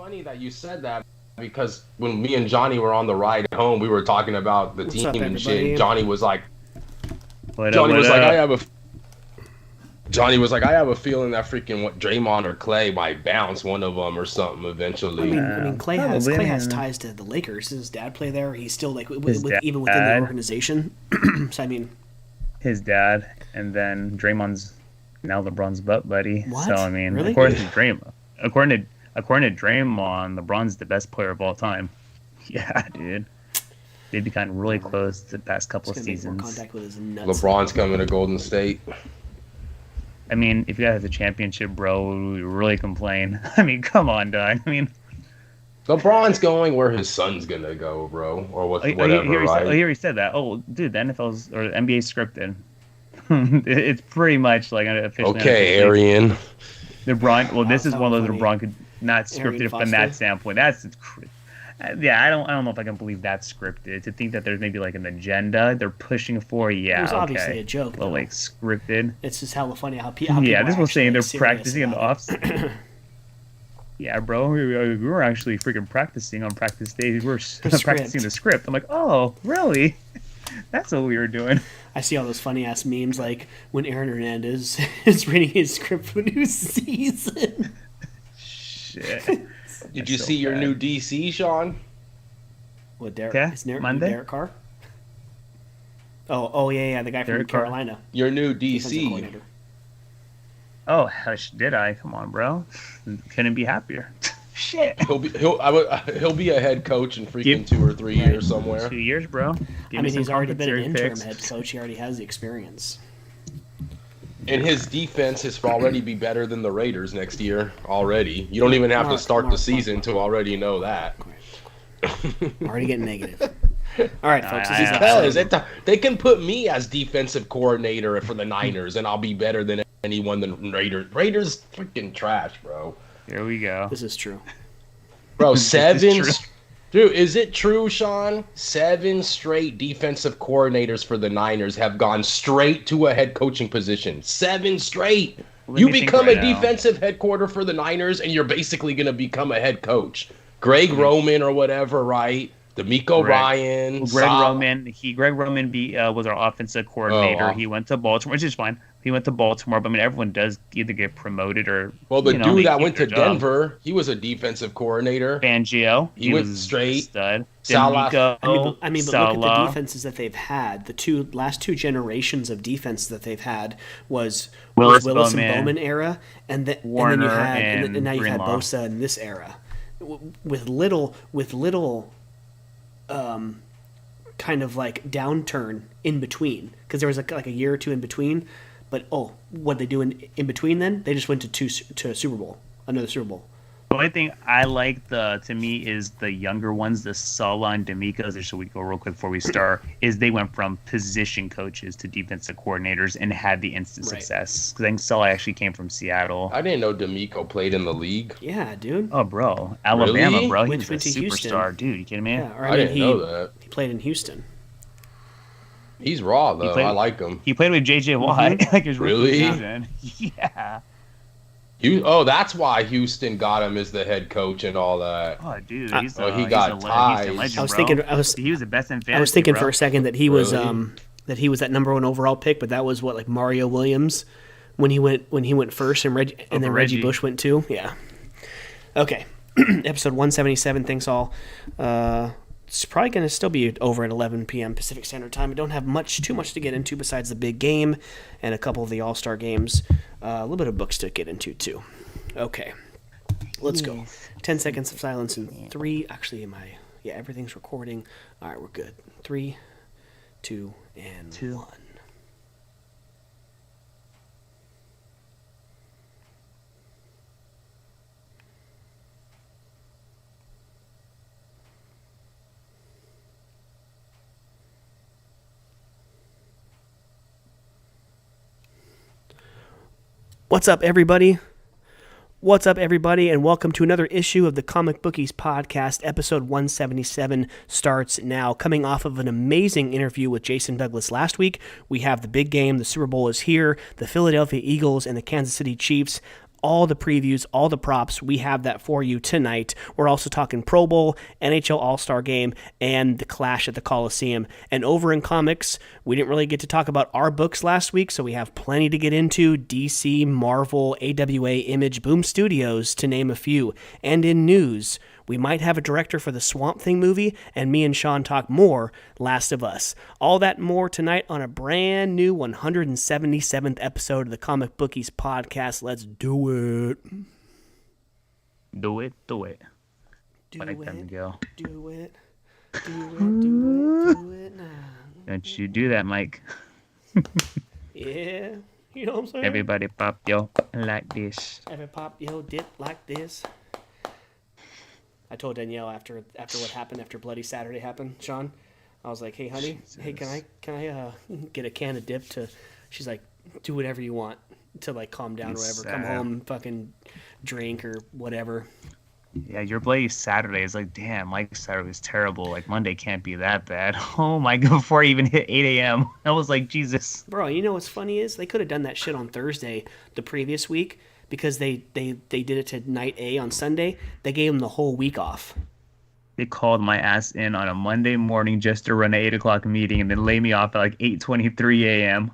funny that you said that because when me and Johnny were on the ride home, we were talking about the What's team up, and everybody? shit. Johnny was like, What Johnny up, was what like, up? I have a feeling that freaking Draymond or Clay might bounce one of them or something eventually. I mean, Clay has Probably. ties to the Lakers. Does his dad play there? He's still like His even within the dad. organization. So I mean, His dad, and then Draymond's now LeBron's butt buddy. What? So I mean, Really? according to Draymond, according to Draymond, LeBron's the best player of all time. Yeah, dude. They've become really close the past couple he's of gonna make more seasons. contact with his nuts. LeBron's coming to Golden State. I mean, if you guys have the championship, bro, we really complain. I mean, come on, dog. I mean, LeBron's going where his son's gonna go, bro, or whatever, right? he already said that. Oh, dude, the NFL's or the NBA's scripted. It's pretty much like an official. Okay, Arian. LeBron. Well, this is How one of those funny. LeBron could not Arian scripted from Foster. that standpoint. That's yeah. I don't know if I can believe that's scripted. To think that there's maybe like an agenda they're pushing for. Yeah, It was okay. obviously a joke, Well, though. like scripted. It's just hella funny how people. Yeah, this are was saying they're actually serious practicing in the about off. Yeah, bro, we were actually freaking practicing on practice days. We were practicing the script. I'm like, oh, really? That's what we were doing. I see all those funny ass memes like when Aaron Hernandez is reading his script for new season. Shit. Did you see your new DC, Sean? What Derek? Okay, Is Derek, Monday? Derek Carr? Oh yeah, the guy from Derek Carr. Carolina. Your new defensive DC. coordinator. Oh, hush, did I? Come on, bro. Couldn't be happier. Shit. He'll be a head coach in freaking 2 or 3 years somewhere. 2 years, bro. I mean, he's already been an interim picks. head coach. He already has the experience. And his defense is already be better than the Raiders next year already. You don't even have to start the season to already know that. Already getting negative. All right, folks. This is Because episode. they can put me as defensive coordinator for the Niners, and I'll be better than anyone than Raiders. Raiders freaking trash, bro. Here we go. This is true. Bro, This is 7. true. Dude, is it true, Sean? 7 straight defensive coordinators for the Niners have gone straight to a head coaching position. 7 straight. Let You me think become right a now. defensive headquarter for the Niners, and you're basically going to become a head coach. Greg Roman or whatever, right? D'Amico Ryan. Greg Roman. Greg Roman was our offensive coordinator. Oh. He went to Baltimore, which is fine. He went to Baltimore, but I mean, everyone does either get promoted or. Well, the you know, dude they that keep went to their job. Denver, he was a defensive coordinator. Fangio. He went was straight. a stud. Salah. D'Amico, I mean, but look at the Salah. defenses that they've had. The last two generations of defense that they've had was Willis and Bowman, Bowman era, and then you Warner, had and now you had Greenlaw. Bosa in this era, with little kind of like downturn in between, because there was like a year or two in between. But what they do in between? Then they just went to Super Bowl, another Super Bowl. The only thing I like to me is the younger ones, the Salah and D'Amico's. Just so we go real quick before we start, is they went from position coaches to defensive coordinators and had the instant Right. success. Because I think Salah actually came from Seattle. I didn't know D'Amico played in the league. Yeah, dude. Oh, bro, Alabama, Really? bro, he Went was a to Houston. superstar, dude. You kidding me? Yeah, or I didn't know that. He played in Houston. He's raw, though. played- I like him. He played with JJ Watt. Like his rookie Really? season. Yeah. That's why Houston got him as the head coach and all that. Oh, dude, he's Oh, he he's got a ties. Houston legend, I was bro. thinking. He was the best in fantasy. I was thinking bro. for a second that he was Really? that number one overall pick, but that was like Mario Williams when he went first, and then Reggie. Reggie Bush went too. Yeah. Okay. Episode 177. Thanks all. It's probably going to still be over at 11 p.m. Pacific Standard Time. We don't have too much to get into besides the big game and a couple of the All-Star games. A little bit of books to get into too. Okay. Let's go. 10 seconds of silence in 3. Actually, everything's recording. All right, we're good. 3, 2, and 1. What's up, everybody? What's up, everybody, and welcome to another issue of the Comic Bookies podcast. Episode 177 starts now. Coming off of an amazing interview with Jason Douglas last week, we have the big game. The Super Bowl is here. The Philadelphia Eagles and the Kansas City Chiefs all the previews, all the props. We have that for you tonight. We're also talking Pro Bowl, NHL All-Star Game, and the Clash at the Coliseum. And over in comics, we didn't really get to talk about our books last week, so we have plenty to get into. DC, Marvel, AWA, Image, Boom Studios, to name a few. And in news, we might have a director for the Swamp Thing movie, and me and Sean talk more Last of Us. All that and more tonight on a brand new 177th episode of the Comic Bookies podcast. Let's do it. Do it. Do Like them, Miguel. Do it now. Don't you do that, Mike. Yeah, you know what I'm saying? Everybody pop yo like this. Every pop, yo, dip like this. I told Danielle after what happened, after Bloody Saturday happened, Sean, I was like, hey, honey, hey, can I get a can of dip to, she's like, do whatever you want to, like, calm down or whatever. Come home, fucking drink or whatever. Yeah, your Bloody Saturday is like, damn, Mike's Saturday was terrible. Like, Monday can't be that bad. Oh, my God, before I even hit 8 a.m., I was like, Jesus. Bro, you know what's funny is they could have done that shit on Thursday the previous week, because they did it to night A on Sunday. They gave them the whole week off. They called my ass in on a Monday morning just to run an 8 o'clock meeting and then lay me off at like 8:23 a.m.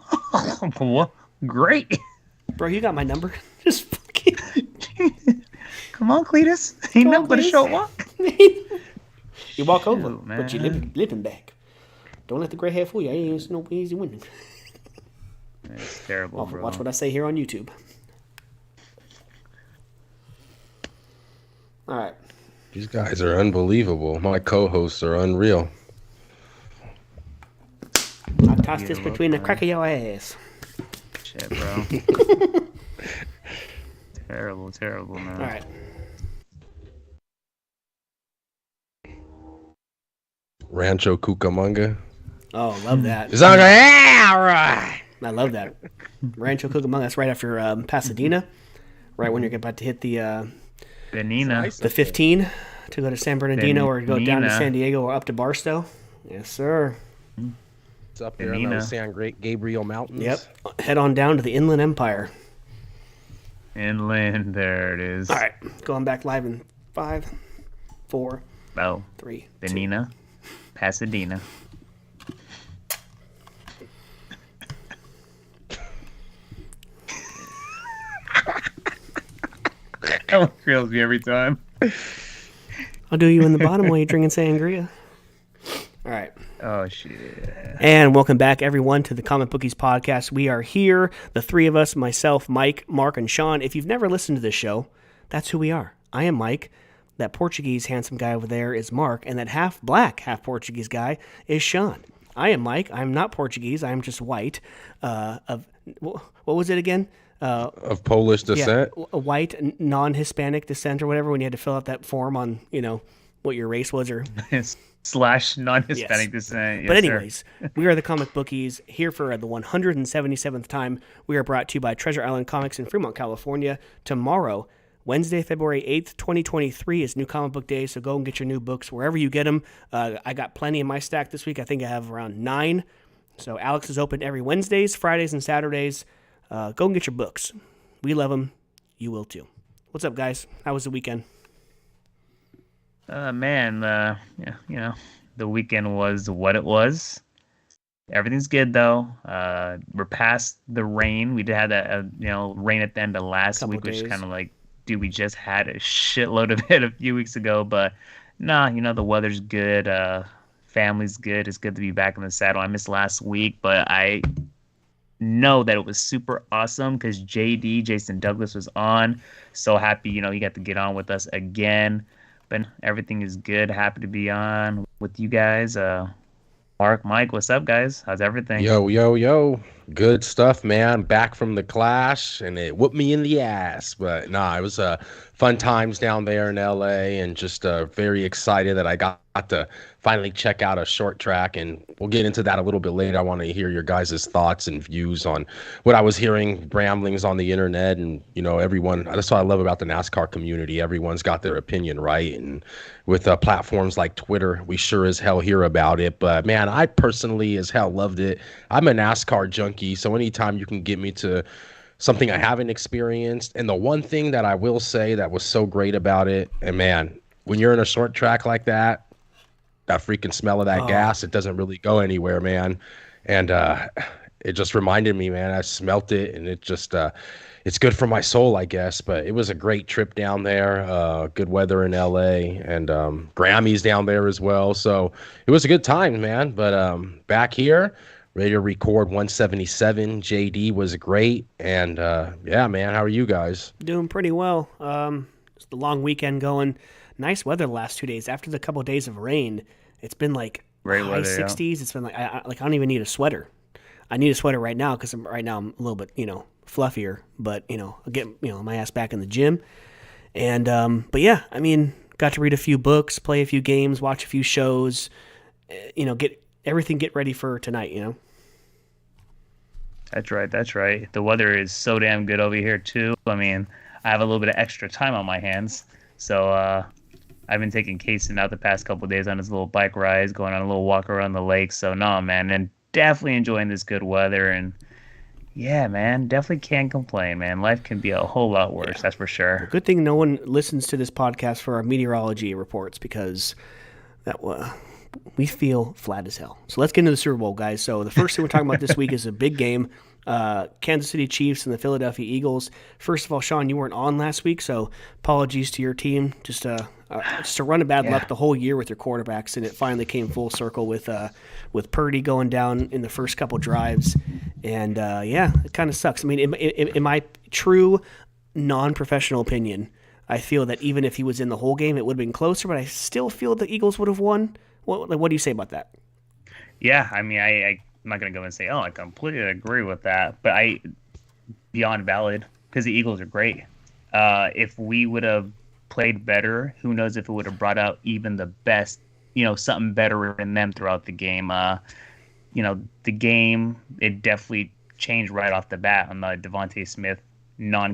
What? Great. Bro, you got my number. Just fucking... Come on, Cletus. Ain't nothing but a short walk. You walk over, man. but you lipping back. Don't let the gray hair fool you. I ain't no easy winning. It's terrible, bro. Watch what I say here on YouTube. All right. These guys are unbelievable. My co-hosts are unreal. I'll toss this between the crack of your ass. Shit, bro. Terrible, man. All right. Rancho Cucamonga. Oh, love that. It's on. All right. I love that. Rancho Cucamonga. That's right after Pasadena. Right when you're about to hit the Benina. the 15 to go to San Bernardino or go down to San Diego or up to Barstow. Yes, sir. It's up there in those San Gabriel Mountains. Yep. Head on down to the Inland Empire. Inland, there it is. All right. Going back live in 5, 4, Oh, 3, Benina, Pasadena. That one thrills me every time. I'll do you in the bottom while you're drinking sangria. All right. Oh, shit. And welcome back, everyone, to the Comic Bookies podcast. We are here, the three of us, myself, Mike, Mark, and Sean. If you've never listened to this show, that's who we are. I am Mike. That Portuguese handsome guy over there is Mark. And that half black, half Portuguese guy is Sean. I am Mike. I'm not Portuguese. I'm just white. What was it again? Of Polish descent. Yeah, a white, non-Hispanic descent or whatever, when you had to fill out that form on, what your race was or... / non-Hispanic descent. Yes, but anyways, we are the Comic Bookies here for the 177th time. We are brought to you by Treasure Island Comics in Fremont, California. Tomorrow, Wednesday, February 8th, 2023 is New Comic Book Day, so go and get your new books wherever you get them. I got plenty in my stack this week. I think I have around 9. So Alex is open every Wednesdays, Fridays, and Saturdays. Go and get your books. We love them. You will too. What's up, guys? How was the weekend? Man, the weekend was what it was. Everything's good though. We're past the rain. We did have that, rain at the end of last week, which is kind of like, dude, we just had a shitload of it a few weeks ago. But nah, the weather's good. Family's good. It's good to be back in the saddle. I missed last week, but I know that it was super awesome because Jason Douglas was on. So happy, he got to get on with us again. But everything is good. Happy to be on with you guys. Mark, Mike, what's up, guys? How's everything? Yo. Good stuff, man. Back from the Clash, and it whooped me in the ass. But it was fun times down there in LA, and just very excited that I got to finally check out a short track, and we'll get into that a little bit later. I want to hear your guys' thoughts and views on what I was hearing, ramblings on the internet, and everyone. That's what I love about the NASCAR community. Everyone's got their opinion, right? And with platforms like Twitter, we sure as hell hear about it. But man, I personally as hell loved it. I'm a NASCAR junkie, so anytime you can get me to something I haven't experienced. And the one thing that I will say that was so great about it, and man, when you're in a short track like that, that freaking smell of that gas, it doesn't really go anywhere, man. And it just reminded me, man, I smelt it, and it just it's good for my soul, I guess. But it was a great trip down there. Good weather in LA, and Grammys down there as well. So it was a good time, man. But back here, ready to record 177. JD was great, and yeah, man, how are you guys? Doing pretty well. It's the long weekend going. Nice weather the last 2 days. After the couple of days of rain, it's been like Great high weather, 60s. It's been like I don't even need a sweater. I need a sweater right now because I'm a little bit fluffier. But I'll get my ass back in the gym. And but yeah, I mean, got to read a few books, play a few games, watch a few shows. Get ready for tonight. That's right. That's right. The weather is so damn good over here too. I mean, I have a little bit of extra time on my hands, so I've been taking Kason out the past couple of days on his little bike rides, going on a little walk around the lake. So no, man, and definitely enjoying this good weather. And yeah, man, definitely can't complain, man. Life can be a whole lot worse, that's for sure. Good thing no one listens to this podcast for our meteorology reports because we feel flat as hell. So let's get into the Super Bowl, guys. So the first thing we're talking about this week is a big game. Kansas City Chiefs and the Philadelphia Eagles. First of all, Sean, you weren't on last week, so apologies to your team. Just a run of bad luck the whole year with your quarterbacks, and it finally came full circle with Purdy going down in the first couple drives. And it kind of sucks. I mean, in my true non-professional opinion, I feel that even if he was in the whole game, it would have been closer, but I still feel the Eagles would have won. What do you say about that? Yeah, I mean, I'm not going to go and say, I completely agree with that, but beyond valid, because the Eagles are great. If we would have played better, who knows if it would have brought out even the best, something better in them throughout the game. The game, it definitely changed right off the bat on the Devontae Smith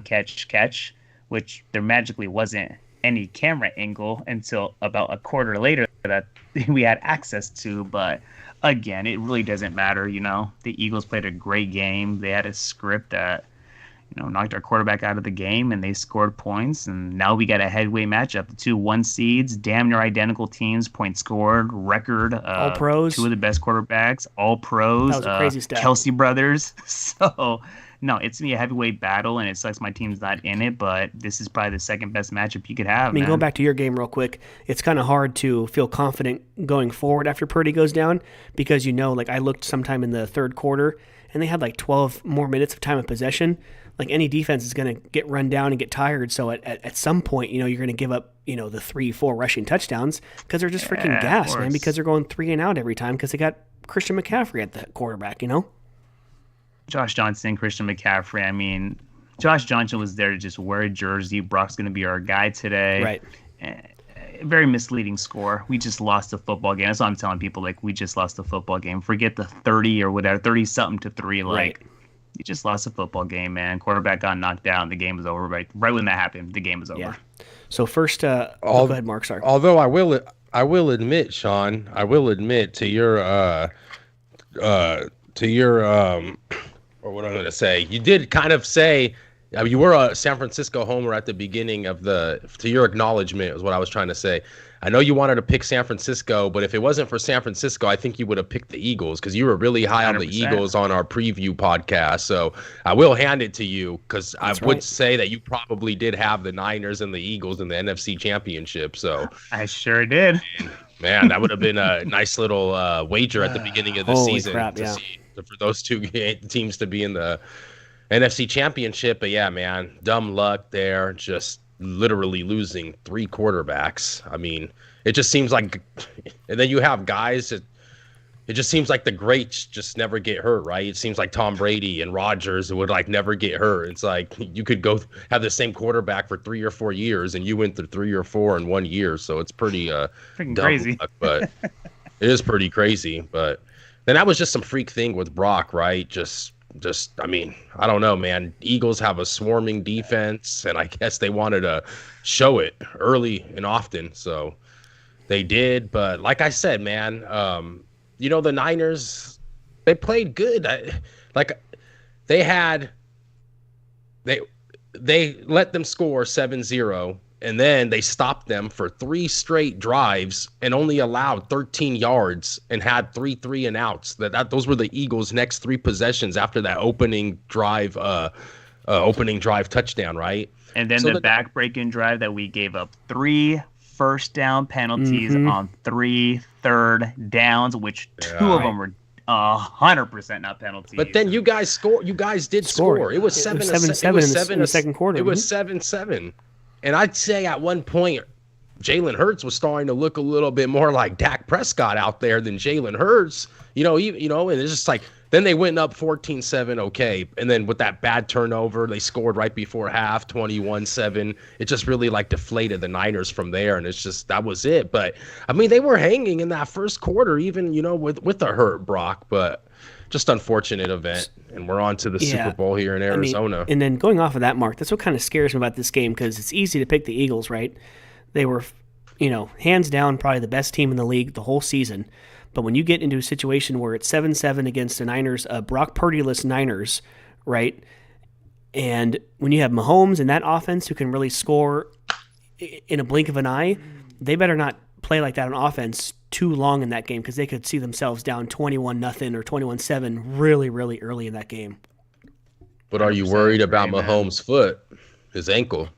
catch, which there magically wasn't any camera angle until about a quarter later that we had access to. But again, it really doesn't matter. The Eagles played a great game. They had a script that knocked our quarterback out of the game, and they scored points. And now we got a heavyweight matchup. The 2 1 seeds, damn near identical teams, points scored, record, all pros, 2 of the best quarterbacks, all pros, that was a crazy stat. Kelsey brothers. So no, it's gonna be a heavyweight battle, and it sucks my team's not in it, but this is probably the second best matchup you could have. I mean, man. Going back to your game real quick, it's kind of hard to feel confident going forward after Purdy goes down because I looked sometime in the third quarter, and they had like 12 more minutes of time of possession. Like any defense is going to get run down and get tired, so at some point, you're going to give up, the 3-4 rushing touchdowns because they're just freaking gassed, man, because they're going 3 and out every time because they got Christian McCaffrey at the quarterback, Josh Johnson, Christian McCaffrey. I mean, Josh Johnson was there to just wear a jersey. Brock's going to be our guy today. Right. Very misleading score. We just lost a football game. That's what I'm telling people. Like, we just lost a football game. Forget the 30 or whatever, 30-something to 3. Like, right. You just lost a football game, man. Quarterback got knocked down. The game was over. Right when that happened, the game was over. Yeah. So first, go ahead, Mark. Sorry. Although I will admit, Sean, to your or what I'm going to say, you did kind of say, you were a San Francisco homer at the beginning of to your acknowledgement is what I was trying to say. I know you wanted to pick San Francisco, but if it wasn't for San Francisco, I think you would have picked the Eagles because you were really high 100%. On the Eagles on our preview podcast. So I will hand it to you because I would say that you probably did have the Niners and the Eagles in the NFC Championship. So I sure did. Man, that would have been a nice little wager at the beginning of the season for those two teams to be in the NFC Championship. But yeah, man, dumb luck there. Just literally losing 3 quarterbacks. I mean, it just seems like, and then you have guys that it just seems like the greats just never get hurt, right? It seems like Tom Brady and Rodgers would never get hurt. It's like you could go have the same quarterback for 3 or 4 years, and you went through 3 or 4 in 1 year. So it's pretty freaking crazy. Luck, but it is pretty crazy. But then that was just some freak thing with Brock, right? Just I mean, I don't know, man. Eagles have a swarming defense, and I guess they wanted to show it early and often, so they did. But like I said, man, the Niners, they played good. They had they they let them score 7-0, and then they stopped them for 3 straight drives and only allowed 13 yards and had 3 and outs. Those were the Eagles' next 3 possessions after that opening drive touchdown, right? And then So the back-breaking drive that we gave up 3 first down penalties on 3 third downs, which 2 of them were 100% not penalties. But then you guys did score. It was 7-7 in the second quarter. It was 7-7. And I'd say at one point, Jalen Hurts was starting to look a little bit more like Dak Prescott out there than Jalen Hurts. And it's just like, then they went up 14-7, okay. And then with that bad turnover, they scored right before half, 21-7. It just really like deflated the Niners from there, and it's just, that was it. But, I mean, they were hanging in that first quarter, even, with the hurt Brock, but just unfortunate event. And we're on to the Super Bowl here in Arizona. And then going off of that, Mark, that's what kind of scares me about this game, because it's easy to pick the Eagles, right? They were, hands down probably the best team in the league the whole season. But when you get into a situation where it's 7-7 against the Niners, Brock Purdy-less Niners, right? And when you have Mahomes and that offense who can really score in a blink of an eye, they better not play like that on offense too long in that game, because they could see themselves down 21-0 or 21-7 really, really early in that game. But are you worried about Mahomes' foot, his ankle?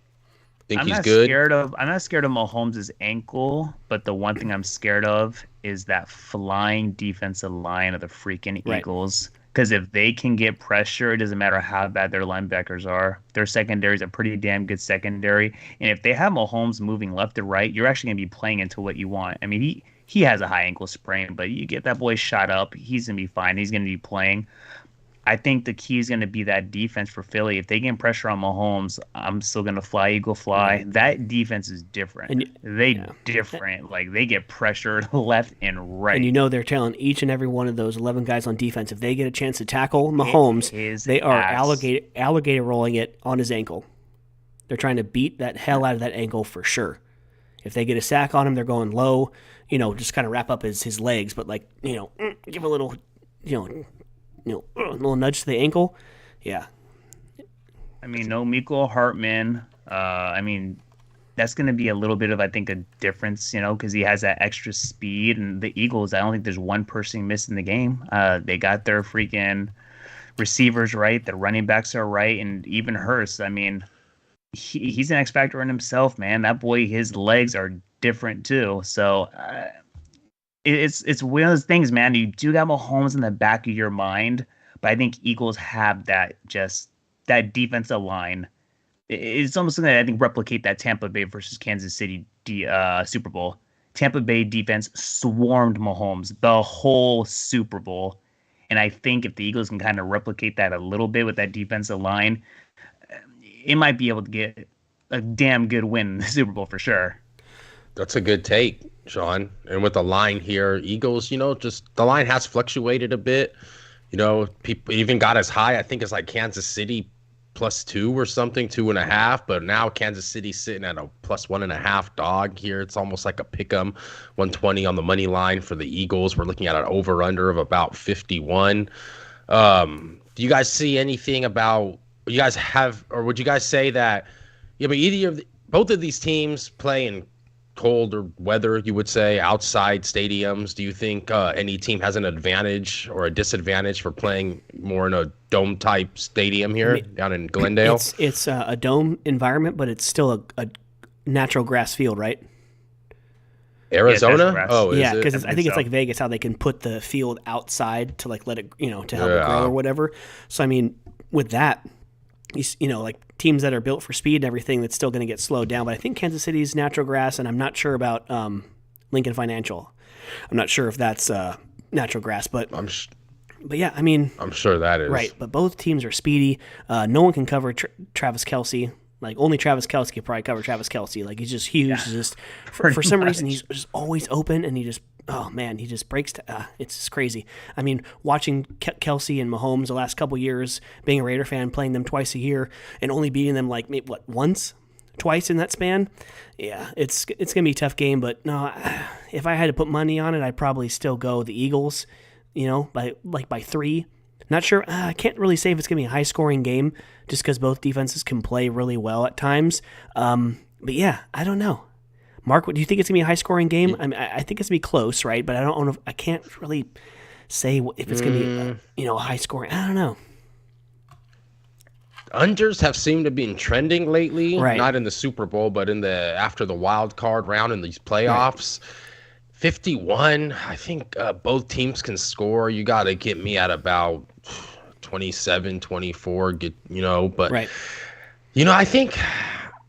Think he's good? I'm not scared of Mahomes' ankle, but the one thing I'm scared of is that flying defensive line of the freaking Eagles. Because if they can get pressure, it doesn't matter how bad their linebackers are. Their secondary is a pretty damn good secondary. And if they have Mahomes moving left to right, you're actually going to be playing into what you want. I mean, he has a high ankle sprain, but you get that boy shot up, he's going to be fine. He's going to be playing. I think the key is going to be that defense for Philly. If they get pressure on Mahomes, I'm still going to fly, Eagle fly. That defense is different. Different. Like, they get pressured left and right. And they're telling each and every one of those 11 guys on defense, if they get a chance to tackle Mahomes, they are alligator rolling it on his ankle. They're trying to beat that hell out of that ankle for sure. If they get a sack on him, they're going low, just kind of wrap up his legs, but give a little, a little nudge to the ankle. Yeah. I mean, no Miko Hartman. That's going to be a little bit of, I think, a difference, because he has that extra speed. And the Eagles, I don't think there's one person missing the game. They got their freaking receivers right. The running backs are right. And even Hurst, I mean, he's an X factor in himself, man. That boy, his legs are different too. So it's one of those things, man. You do got Mahomes in the back of your mind, but I think Eagles have that defensive line. It's almost going to, I think, replicate that Tampa Bay versus Kansas City Super Bowl. Tampa Bay defense swarmed Mahomes the whole Super Bowl. And I think if the Eagles can kind of replicate that a little bit with that defensive line, it might be able to get a damn good win in the Super Bowl for sure. That's a good take, Sean. And with the line here, Eagles, just the line has fluctuated a bit. People even got as high, I think it's like Kansas City +2 or something, 2.5. But now Kansas City's sitting at a +1.5 dog here. It's almost like a pick 'em, 120 on the money line for the Eagles. We're looking at an over-under of about 51. Do you guys see anything about? You guys have, or would you guys say that? Both of these teams play in colder weather, you would say, outside stadiums. Do you think any team has an advantage or a disadvantage for playing more in a dome type stadium here down in Glendale? It's a dome environment, but it's still a natural grass field, right? Arizona? Yeah, because I think it's like Vegas, how they can put the field outside to let it, to help it grow or whatever. So, I mean, with that, like teams that are built for speed and everything, that's still going to get slowed down. But I think Kansas City's natural grass, and I'm not sure about Lincoln Financial. I'm not sure if that's natural grass, but yeah, I mean, I'm sure that is right. But both teams are speedy. No one can cover Travis Kelce. Like, only Travis Kelce could probably cover Travis Kelce. Like, he's just huge. Yeah, just for some reason, he's just always open, and he just breaks. It's just crazy. I mean, watching Kelce and Mahomes the last couple years, being a Raider fan, playing them twice a year, and only beating them twice in that span. Yeah, it's gonna be a tough game. But no, if I had to put money on it, I'd probably still go the Eagles. By 3. Not sure. I can't really say if it's going to be a high-scoring game just because both defenses can play really well at times. But yeah, I don't know. Mark, do you think it's going to be a high-scoring game? I mean, I think it's going to be close, right? But I don't know. I can't really say if it's going to be, high-scoring. I don't know. Unders have seemed to be trending lately, Right. not in the Super Bowl, but after the wild card round in these playoffs. Right. 51, I think both teams can score. You got to get me at about 27, 24, but right. I think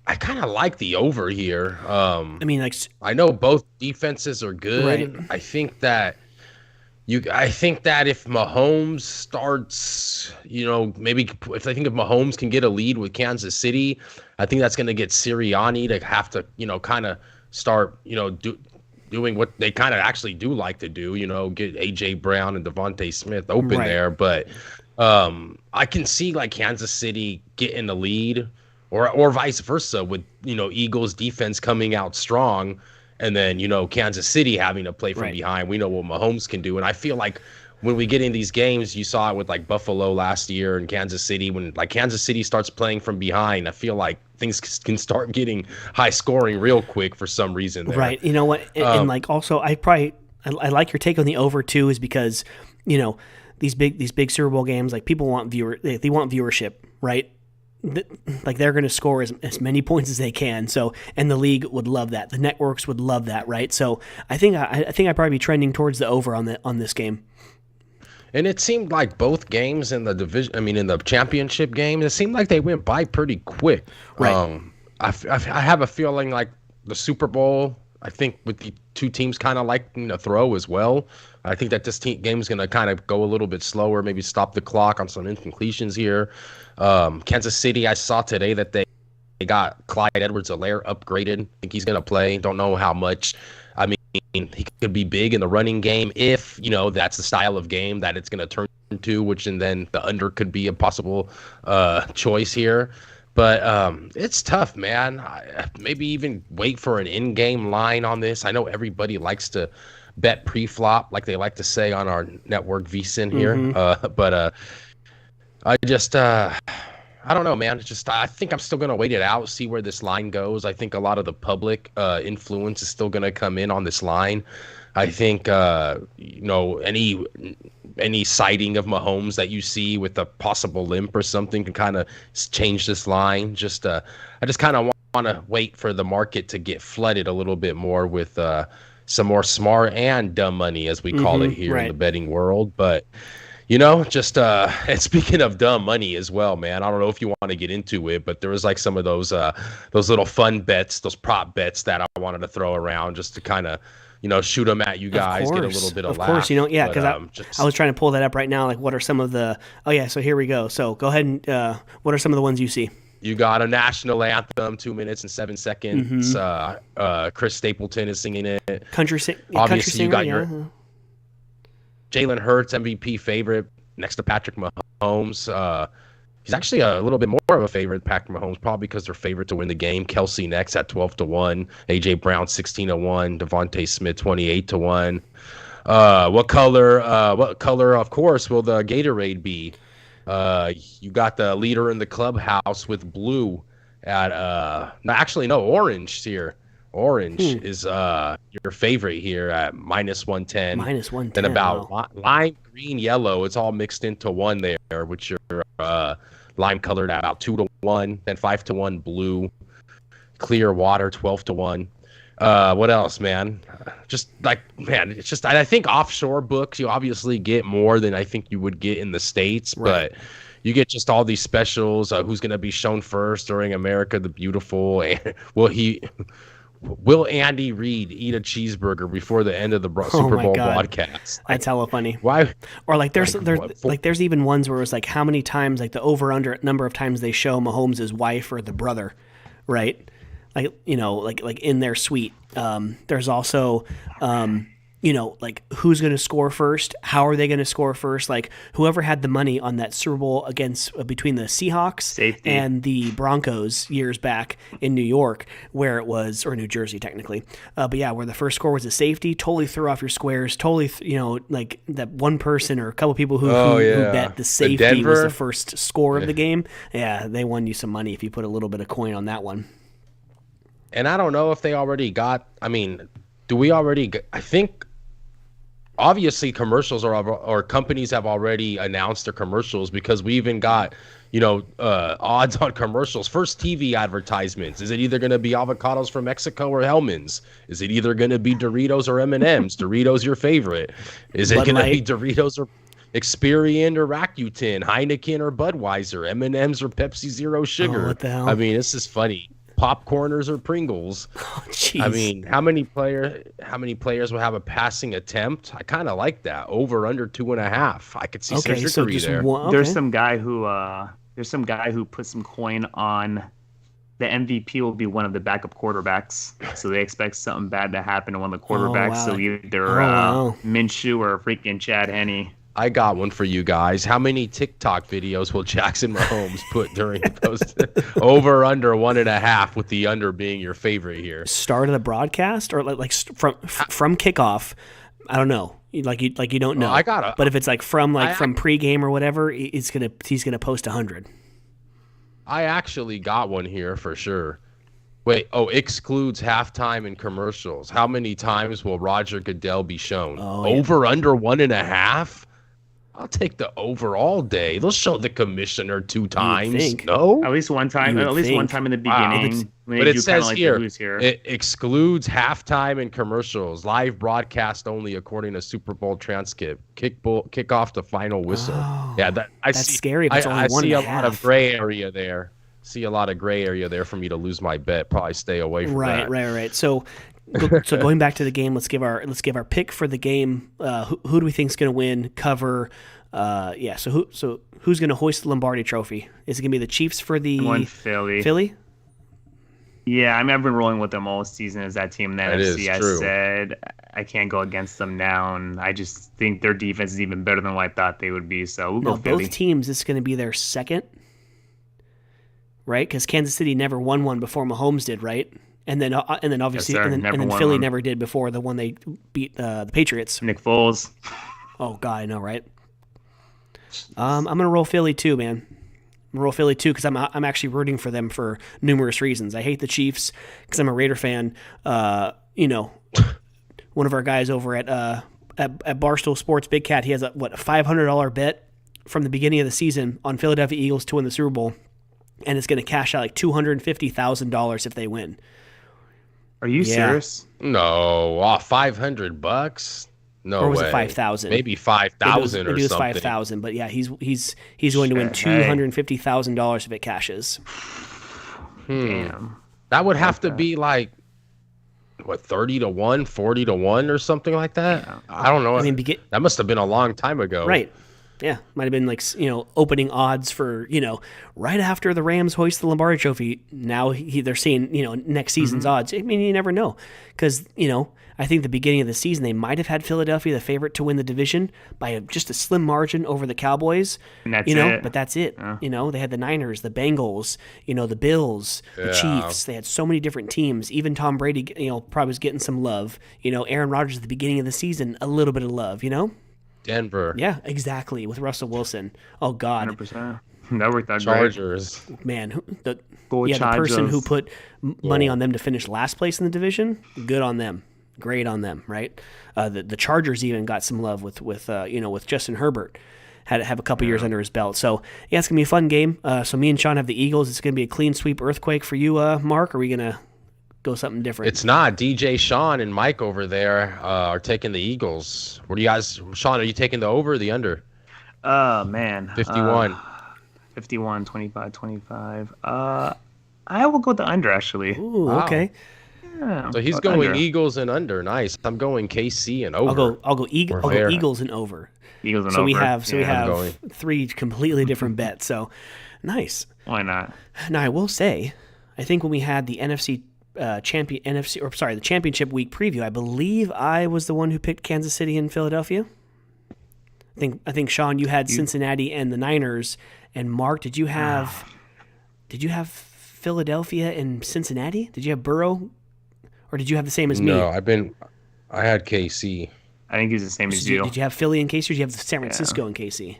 I kind of like the over here. I know both defenses are good. Right. I think that if Mahomes starts, maybe if Mahomes can get a lead with Kansas City, I think that's going to get Sirianni to have to, kind of start, doing what they kind of actually do like to do, get A.J. Brown and Devontae Smith open there. But I can see like Kansas City getting the lead or vice versa with, Eagles defense coming out strong. And then, Kansas City having to play from behind. We know what Mahomes can do. And I feel like when we get in these games, you saw it with like Buffalo last year and Kansas City. When like Kansas City starts playing from behind, I feel like things can start getting high scoring real quick for some reason there. Right. You know what? And like also, I like your take on the over too, is because, these big Super Bowl games, like people want they want viewership, right? Like they're going to score as many points as they can. So, and the league would love that. The networks would love that, right? So, I think I'd probably be trending towards the over on this game. And it seemed like both games in the division, in the championship game, it seemed like they went by pretty quick. Right. I have a feeling like the Super Bowl, I think with the two teams kind of liking to throw as well. I think that this game is going to kind of go a little bit slower, maybe stop the clock on some incompletions here. Kansas City, I saw today that they got Clyde Edwards-Helaire upgraded. I think he's going to play. Don't know how much. I mean, he could be big in the running game if, that's the style of game that it's going to turn into, and then the under could be a possible choice here. But it's tough, man. Maybe even wait for an in-game line on this. I know everybody likes to bet pre-flop, like they like to say on our network VSiN here. But I just I don't know, man. It's just I think I'm still gonna wait it out, see where this line goes. I think a lot of the public influence is still gonna come in on this line. I think any sighting of Mahomes that you see with a possible limp or something can kind of change this line. I just kind of want to wait for the market to get flooded a little bit more with some more smart and dumb money, as we call it here in the betting world. But and speaking of dumb money as well, man, I don't know if you want to get into it, but there was like some of those little fun bets, those prop bets that I wanted to throw around just to kind of, shoot them at you guys, get a little bit of laugh. Of course, because I was trying to pull that up right now. Like, what are some of the? Oh yeah, so here we go. So go ahead and what are some of the ones you see? You got a national anthem, 2 minutes and 7 seconds. Chris Stapleton is singing it. Obviously, country you got your Jalen Hurts MVP favorite next to Patrick Mahomes. He's actually a little bit more of a favorite, Patrick Mahomes, probably because they're favorite to win the game. Kelsey next at 12-1. AJ Brown 16-1. Devontae Smith 28-1. What color? Of course, will the Gatorade be? You got the leader in the clubhouse with blue at orange here. Orange is your favorite here at -110. -110. Then about lime green yellow, it's all mixed into one there, which are lime colored at about 2-1, then 5-1 blue, clear water 12-1. What else, man? It's just I think offshore books you obviously get more than I think you would get in the States, but you get just all these specials. Who's going to be shown first during America the Beautiful? And will Andy Reid eat a cheeseburger before the end of the Super Bowl broadcast? That's hella funny. Why? Or like there's even ones where it's like how many times, like the over under number of times they show Mahomes' wife or the brother, right? Like like in their suite. There's also like who's going to score first? How are they going to score first? Like whoever had the money on that Super Bowl against between the Seahawks Safety. and the Broncos years back in New York, where it was, or New Jersey technically, but yeah, where the first score was a safety, totally threw off your squares, totally, like that one person or a couple people who bet the safety was the first score of the game. Yeah, they won you some money if you put a little bit of coin on that one. And I don't know if they already got. I mean, do we already? I think obviously commercials or companies have already announced their commercials, because we even got odds on commercials. First TV advertisements. Is it either going to be avocados from Mexico or Hellman's? Is it either going to be Doritos or M&M's? Doritos your favorite? Is it going to be Doritos or Experian or Rakuten? Heineken or Budweiser? M&M's or Pepsi Zero Sugar? What the hell? I mean, this is funny. Popcorners or Pringles? Oh, jeez. I mean, how many players will have a passing attempt? I kind of like that. Over under 2.5. I could see some trickery there. There's some guy who put some coin on the MVP will be one of the backup quarterbacks. So they expect something bad to happen to one of the quarterbacks. So either Minshew or freaking Chad Henne. I got one for you guys. How many TikTok videos will Jackson Mahomes put during those over under 1.5, with the under being your favorite here? Start of the broadcast or like from kickoff? I don't know. Like you don't know. But if it's like from pregame or whatever, he's gonna post 100. I actually got one here for sure. Wait, excludes halftime and commercials. How many times will Roger Goodell be shown? Over under 1.5? I'll take the over all day. They'll show the commissioner 2 times. No? At least one time. At least one time in the beginning. Wow. But it says here, it excludes halftime and commercials. Live broadcast only according to Super Bowl transcript. Kickoff to final whistle. Oh, yeah, that's scary. But I see a lot of gray area there. For me to lose my bet. Probably stay away from that. Right. So going back to the game, let's give our pick for the game. Who do we think is going to win? Cover. So who's going to hoist the Lombardi Trophy? Is it going to be the Chiefs for the Philly? Philly? Yeah, I've been rolling with them all season as that team in the NFC. I said I can't go against them now, and I just think their defense is even better than what I thought they would be. So we'll go Philly. Both teams, this is going to be their second, right? Because Kansas City never won one before Mahomes did, right? And then obviously, yes, and then Philly never did before the one they beat the Patriots. Nick Foles. Oh God, I know, right? I'm gonna roll Philly too, man. I'm gonna roll Philly too because I'm actually rooting for them for numerous reasons. I hate the Chiefs because I'm a Raider fan. One of our guys over at Barstool Sports, Big Cat, he has a $500 bet from the beginning of the season on Philadelphia Eagles to win the Super Bowl, and it's gonna cash out like $250,000 if they win. Are you serious? No, $500. No way. Or was it 5,000? Maybe 5,000 or something. Maybe it was 5,000, but yeah, he's going to win $250,000 if it cashes. Damn. That would have to be like 30-1, 40-1, or something like that. I don't know. I mean, that must have been a long time ago. Right. Yeah, might have been like opening odds for right after the Rams hoist the Lombardi Trophy. Now they're seeing next season's odds. I mean, you never know because I think the beginning of the season they might have had Philadelphia the favorite to win the division by just a slim margin over the Cowboys. And that's it. But that's it. Yeah. They had the Niners, the Bengals, the Bills, the Chiefs. They had so many different teams. Even Tom Brady, probably was getting some love. Aaron Rodgers at the beginning of the season, a little bit of love. Denver. Yeah, exactly. With Russell Wilson. Oh God. 100%. That worked out Chargers. great. Man, the person who put money on them to finish last place in the division, good on them. Great on them, right? The Chargers even got some love with Justin Herbert. Had to have a couple years under his belt. So yeah, it's gonna be a fun game. So me and Sean have the Eagles. It's gonna be a clean sweep earthquake for you, Mark. Are we gonna go something different? It's not. DJ, Sean, and Mike over there are taking the Eagles. What do you guys? Sean, are you taking the over or the under? Man. 51. 51, 25, 25. I will go the under, actually. Ooh, wow. Okay. Yeah, so he's going under. Eagles and under. Nice. I'm going KC and over. I'll go Eagles and over. Eagles and over. We have 3 completely different bets. So nice. Why not? Now I will say, I think when we had the NFC the championship week preview, I believe I was the one who picked Kansas City and Philadelphia. I think Sean, you had Cincinnati and the Niners, and Mark, did you have Philadelphia and Cincinnati? Did you have Burrow, or did you have the same as me? No, I had KC. I think he's the same as you. Did you have Philly and KC, or did you have San Francisco and KC?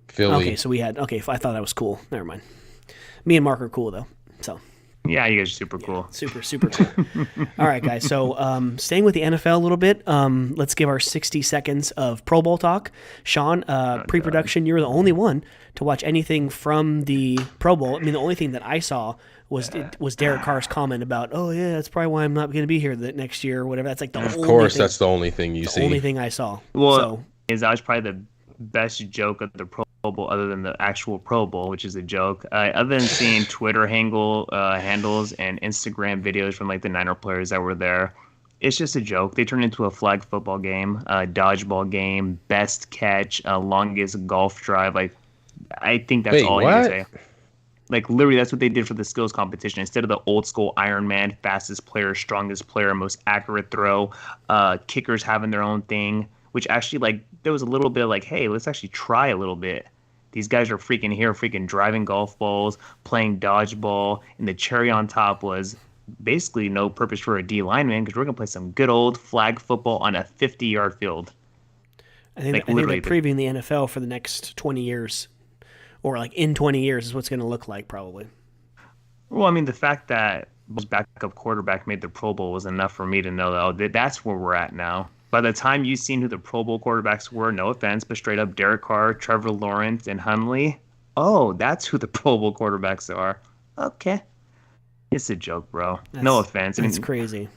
Philly. Okay, so we had. Okay, I thought that was cool. Never mind. Me and Mark are cool though. So. Yeah, you guys are super cool. Super cool. All right, guys. So staying with the NFL a little bit, let's give our 60 seconds of Pro Bowl talk. Sean, pre-production, you were the only one to watch anything from the Pro Bowl. I mean, the only thing that I saw was Derek Carr's comment about, oh, yeah, that's probably why I'm not going to be here the next year or whatever. That's like the only thing. Of course, that's the only thing you see. The only thing I saw. Well, that was probably the best joke of the Pro Bowl other than the actual Pro Bowl, which is a joke. Other than seeing Twitter handles and Instagram videos from like the Niner players that were there, it's just a joke. They turned into a flag football game, a dodgeball game, best catch, longest golf drive. Like, I think that's all I need to say. Like, literally, that's what they did for the skills competition. Instead of the old school Iron Man, fastest player, strongest player, most accurate throw, kickers having their own thing, which actually, like, there was a little bit like, hey, let's actually try a little bit. These guys are freaking here, freaking driving golf balls, playing dodgeball, and the cherry on top was basically no purpose for a D lineman because we're going to play some good old flag football on a 50-yard field. I think they're previewing the NFL for the next 20 years, or like in 20 years is what's going to look like probably. Well, I mean, the fact that his backup quarterback made the Pro Bowl was enough for me to know that that's where we're at now. By the time you've seen who the Pro Bowl quarterbacks were, no offense, but straight up Derek Carr, Trevor Lawrence, and Hundley, oh, that's who the Pro Bowl quarterbacks are. Okay. It's a joke, bro. No offense. That's crazy.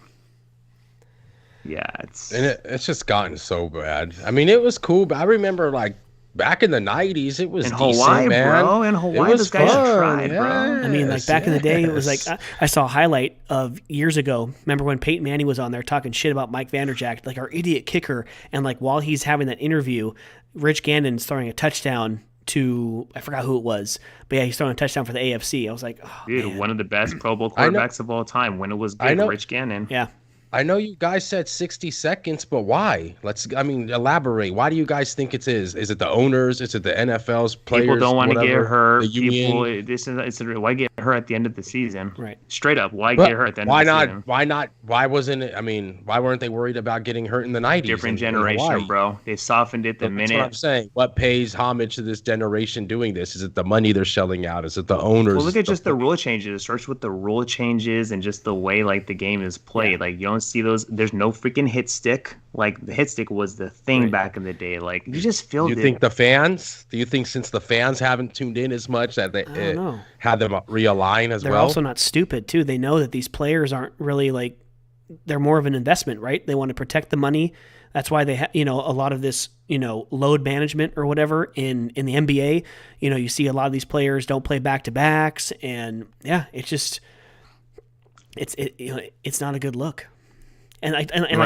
Yeah, it's just gotten so bad. I mean, it was cool, but I remember like back in the 90s, it was in decent, Hawaii, man. Bro. In Hawaii, those guys tried, bro. I mean, like back in the day, it was like I saw a highlight of years ago. Remember when Peyton Manning was on there talking shit about Mike Vanderjagt, like our idiot kicker, and like while he's having that interview, Rich Gannon's throwing a touchdown to, I forgot who it was, but yeah, he's throwing a touchdown for the AFC. I was like, oh, dude, man. One of the best Pro Bowl quarterbacks of all time when it was good, Rich Gannon. Yeah. I know you guys said 60 seconds, but why? Elaborate. Why do you guys think it is? Is it the owners? Is it the NFL's players? People don't want to get hurt. The union? Why get hurt at the end of the season? Right. Straight up, why get hurt at the end of the season? Why not? Why wasn't it? I mean, why weren't they worried about getting hurt in the 90s? Different generation, bro. They softened it the minute. That's what I'm saying. What pays homage to this generation doing this? Is it the money they're shelling out? Is it the owners? Well, look at just the rule changes. It starts with the rule changes and just the way like the game is played. Yeah. Like you don't see those. There's no freaking hit stick. Like the hit stick was the thing back in the day. Like you just feel. Do you think the fans? Do you think since the fans haven't tuned in as much that they had them realign as well? They're also not stupid too. They know that these players aren't really like. They're more of an investment, right? They want to protect the money. That's why they have, a lot of this, load management or whatever in the NBA. You see a lot of these players don't play back-to-backs, and yeah, it's just it's not a good look. And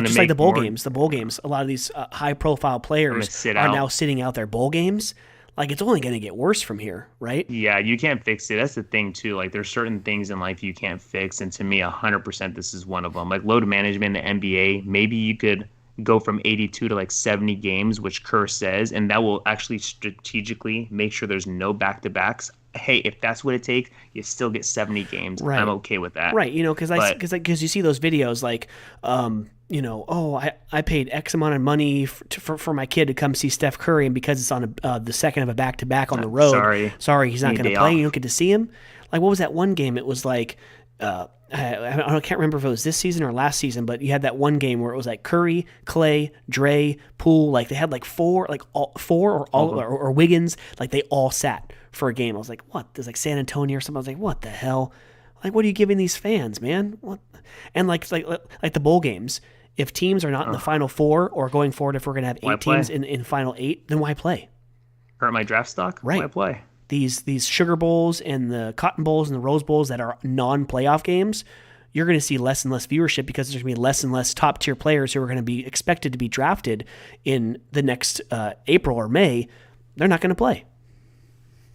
just like the bowl games, a lot of these high-profile players are now sitting out their bowl games. Like, it's only going to get worse from here, right? Yeah, you can't fix it. That's the thing, too. Like, there's certain things in life you can't fix, and to me, 100% this is one of them. Like, load management in the NBA, maybe you could go from 82 to, 70 games, which Kerr says, and that will actually strategically make sure there's no back-to-backs. Hey, if that's what it takes, you still get 70 games. Right. I'm okay with that. Right, because you see those videos like, I paid X amount of money for my kid to come see Steph Curry, and because it's on the second of a back-to-back on the road, sorry, he's not going to play. You don't get to see him. Like, what was that one game? It was like, I can't remember if it was this season or last season, but you had that one game where it was like Curry, Clay, Dre, Poole, like they had like four or Wiggins, like they all sat for a game. I was like, what? There's like San Antonio or something. I was like, what the hell? Like, what are you giving these fans, man? What? And like the bowl games, if teams are not in the Final Four or going forward, if we're going to have 8 teams in Final 8, then why play? Hurt my draft stock? Right. Why play? These Sugar Bowls and the Cotton Bowls and the Rose Bowls that are non-playoff games, you're going to see less and less viewership because there's going to be less and less top-tier players who are going to be expected to be drafted in the next April or May. They're not going to play.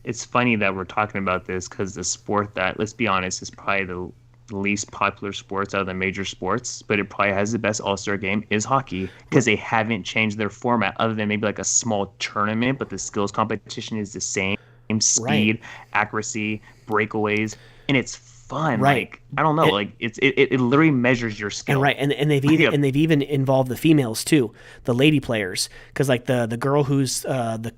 It's funny that we're talking about this because the sport that, let's be honest, is probably least popular sports out of the major sports, but it probably has the best all-star game is hockey because they haven't changed their format other than maybe like a small tournament, but the skills competition is the same speed, accuracy, breakaways, and it's fun. Right. Like, I don't know, like it literally measures your skill. And they've even involved the females too, the lady players, because like the girl who's the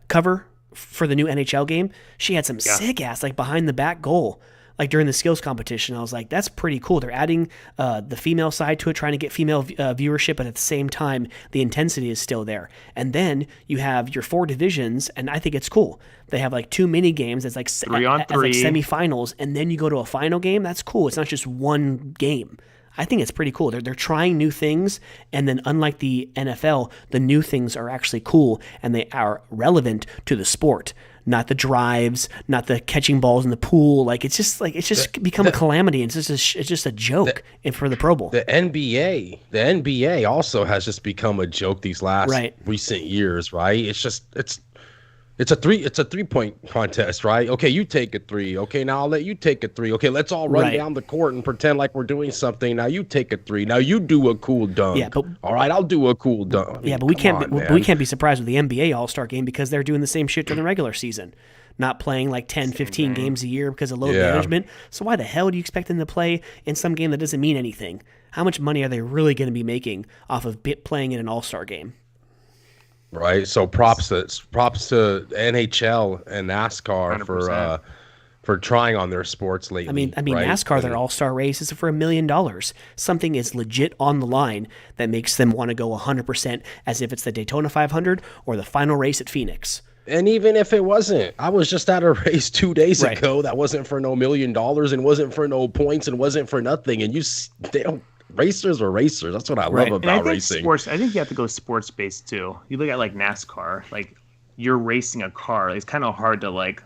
cover for the new NHL game, she had some sick ass like behind the back goal. Like during the skills competition, I was like, that's pretty cool. They're adding the female side to it, trying to get female viewership, but at the same time, the intensity is still there. And then you have your 4 divisions, and I think it's cool. They have like 2 mini games. It's like 3 on 3, like semifinals, and then you go to a final game. That's cool. It's not just one game. I think it's pretty cool. They're trying new things, and then unlike the NFL, the new things are actually cool, and they are relevant to the sport. Not the drives, not the catching balls in the pool. Like it's just become a calamity. It's just a joke for the Pro Bowl. The NBA also has just become a joke these last recent years, right? It's a 3-point contest, right? Okay, you take a 3. Okay, now I'll let you take a 3. Okay, let's all run down the court and pretend like we're doing something. Now you take a 3. Now you do a cool dunk. Yeah, but all right, I'll do a cool dunk. But we can't be surprised with the NBA All-Star game because they're doing the same shit during the regular season. Not playing like 10, 15 games a year because of load management. So why the hell do you expect them to play in some game that doesn't mean anything? How much money are they really going to be making off of playing in an All-Star game? Right, so props to NHL and NASCAR 100%. For trying on their sports lately. I mean, right? NASCAR, their all-star race is for $1 million. Something is legit on the line that makes them want to go 100% as if it's the Daytona 500 or the final race at Phoenix. And even if it wasn't, I was just at a race 2 days ago that wasn't for no $1 million and wasn't for no points and wasn't for nothing. And they don't. Racers are racers. That's what I love about racing. Sports, I think you have to go sports based too. You look at like NASCAR, like you're racing a car. It's kind of hard to like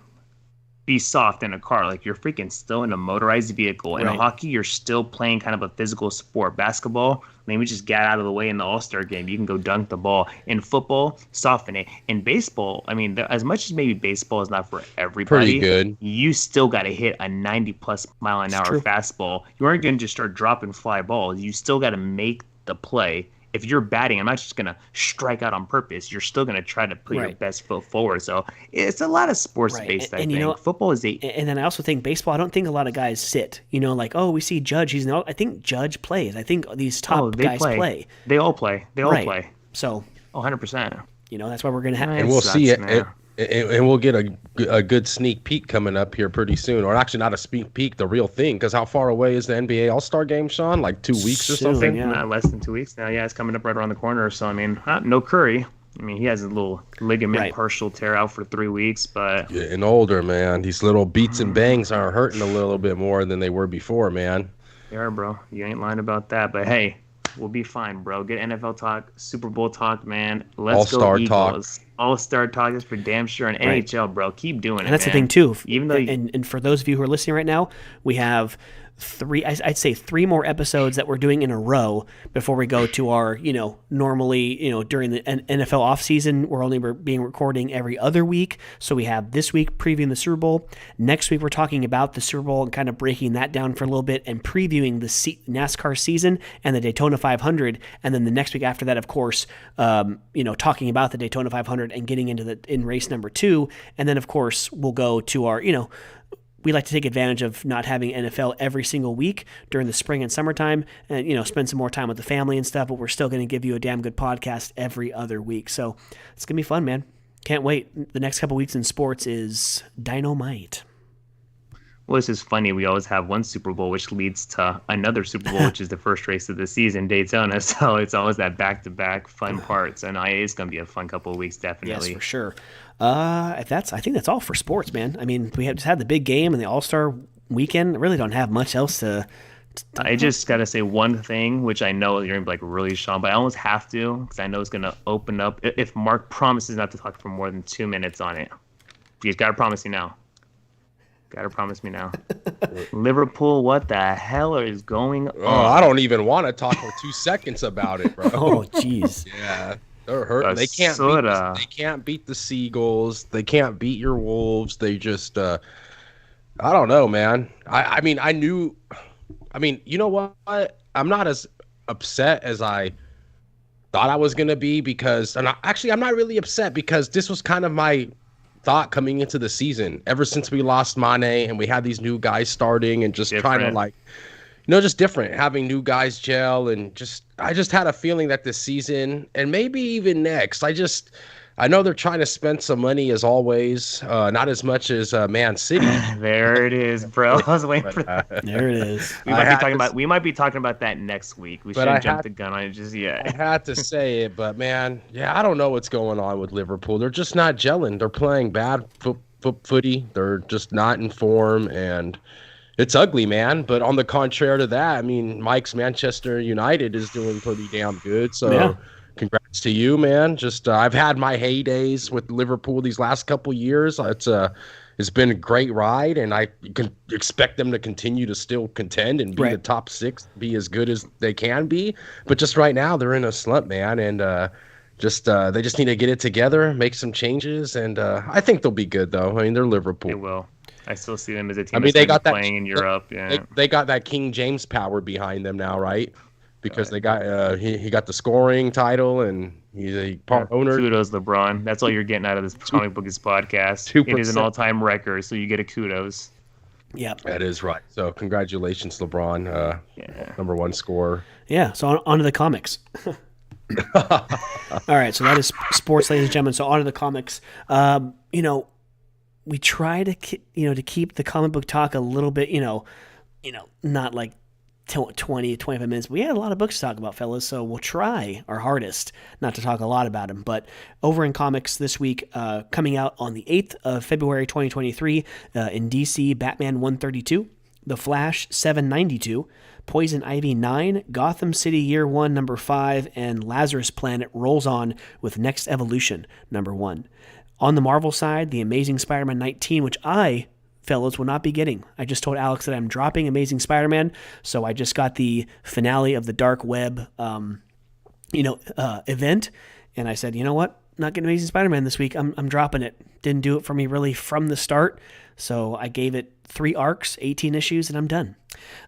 be soft in a car. Like you're freaking still in a motorized vehicle. In a hockey, you're still playing kind of a physical sport. Basketball, maybe just get out of the way in the All-Star game. You can go dunk the ball. In football, soften it. In baseball, I mean, as much as maybe baseball is not for everybody, pretty good. You still got to hit a 90-plus mile-an-hour fastball. You aren't going to just start dropping fly balls. You still got to make the play. If you're batting, I'm not just going to strike out on purpose. You're still going to try to put your best foot forward. So it's a lot of sports-based, I think. You know, football is And then I also think baseball, I don't think a lot of guys sit. You know, like, oh, we see Judge. I think Judge plays. I think these top guys play. They all play. They all play. So 100%. You know, that's why we're going to have. And we'll see it. And we'll get a good sneak peek coming up here pretty soon. Or actually not a sneak peek, the real thing. Because how far away is the NBA All-Star game, Sean? Like 2 weeks or something? Yeah, not less than 2 weeks now. Yeah, it's coming up right around the corner. So, I mean, no Curry. I mean, he has a little ligament partial tear out for 3 weeks. But getting older, man. These little beats and bangs are hurting a little bit more than they were before, man. They are, bro. You ain't lying about that. But, hey, we'll be fine, bro. Get NFL talk, Super Bowl talk, man. Let's go Eagles. All-Star talk is for damn sure. And NHL, bro, keep doing it. And that's the thing too. Even though, and for those of you who are listening right now, we have I'd say 3 more episodes that we're doing in a row before we go to our, normally, during the NFL offseason, we're only being recording every other week. So we have this week previewing the Super Bowl. Next week, we're talking about the Super Bowl and kind of breaking that down for a little bit and previewing the NASCAR season and the Daytona 500. And then the next week after that, of course, talking about the Daytona 500 and getting into in race number 2. And then, of course, we'll go to our, we like to take advantage of not having NFL every single week during the spring and summertime and, spend some more time with the family and stuff, but we're still going to give you a damn good podcast every other week. So it's going to be fun, man. Can't wait. The next couple weeks in sports is dynamite. Well, this is funny. We always have one Super Bowl, which leads to another Super Bowl, which is the first race of the season, Daytona. So it's always that back-to-back fun parts. And it's going to be a fun couple of weeks, definitely. Yes, for sure. I think that's all for sports, man. I mean, we have just had the big game and the All-Star weekend. I really don't have much else to I just got to say one thing, which I know you're going to be like, really, Sean, but I almost have to because I know it's going to open up. If Mark promises not to talk for more than 2 minutes on it, he's got to promise me now. Gotta promise me now. Liverpool, what the hell is going on? Oh, I don't even want to talk for 2 seconds about it, bro. Oh, jeez. Yeah, they're hurt. They can't beat the Seagulls. They can't beat your Wolves. They just I don't know, man. I mean, I knew. I mean, you know what? I'm not as upset as I thought I was gonna be because, I'm not really upset because this was kind of my thought coming into the season. Ever since we lost Mane and we had these new guys starting and just trying to Different. like, just different, having new guys gel and just I just had a feeling that this season and maybe even next, I know they're trying to spend some money as always, not as much as Man City. There it is, bro. I was waiting for But that. There it is. We might be talking about that next week. We but I shouldn't jump had the gun on it just I yet. had to say it, but man, yeah, I don't know what's going on with Liverpool. They're just not gelling. They're playing bad footy. They're just not in form, and it's ugly, man. But on the contrary to that, I mean, Mike's Manchester United is doing pretty damn good. Yeah. So, congrats to you, man. Just I've had my heydays with Liverpool these last couple years. It's been a great ride, and I can expect them to continue to still contend and be Right. the top six, be as good as they can be. But just right now, they're in a slump, man, and they just need to get it together, make some changes, and I think they'll be good, though. I mean, they're They Liverpool. will. I still see them as a I team mean, that's going to be playing in Europe. Yeah. they got that King James power behind them now, right? Because they got he got the scoring title and he's a part owner. Kudos, LeBron. That's all you're getting out of this Comic Bookies podcast. 2%. It is an all-time record, so you get a kudos. Yep. That is right. So congratulations, LeBron, Yeah. number one scorer. Yeah. So on to the comics. All right. So that is sports, ladies and gentlemen. So on to the comics. We try to to keep the comic book talk a little bit, not like 20, 25 minutes. We had a lot of books to talk about, fellas, so we'll try our hardest not to talk a lot about them. But over in comics this week, coming out on the 8th of February 2023, in DC, Batman 132, The Flash 792, Poison Ivy 9, Gotham City Year 1 number 5, and Lazarus Planet rolls on with Next Evolution number 1. On the Marvel side, The Amazing Spider-Man 19, which fellows, will not be getting. I just told Alex that I'm dropping Amazing Spider-Man, so I just got the finale of the Dark Web, event, and I said, you know what? Not getting Amazing Spider-Man this week. I'm dropping it. Didn't do it for me really from the start, so I gave it 3 arcs, 18 issues, and I'm done.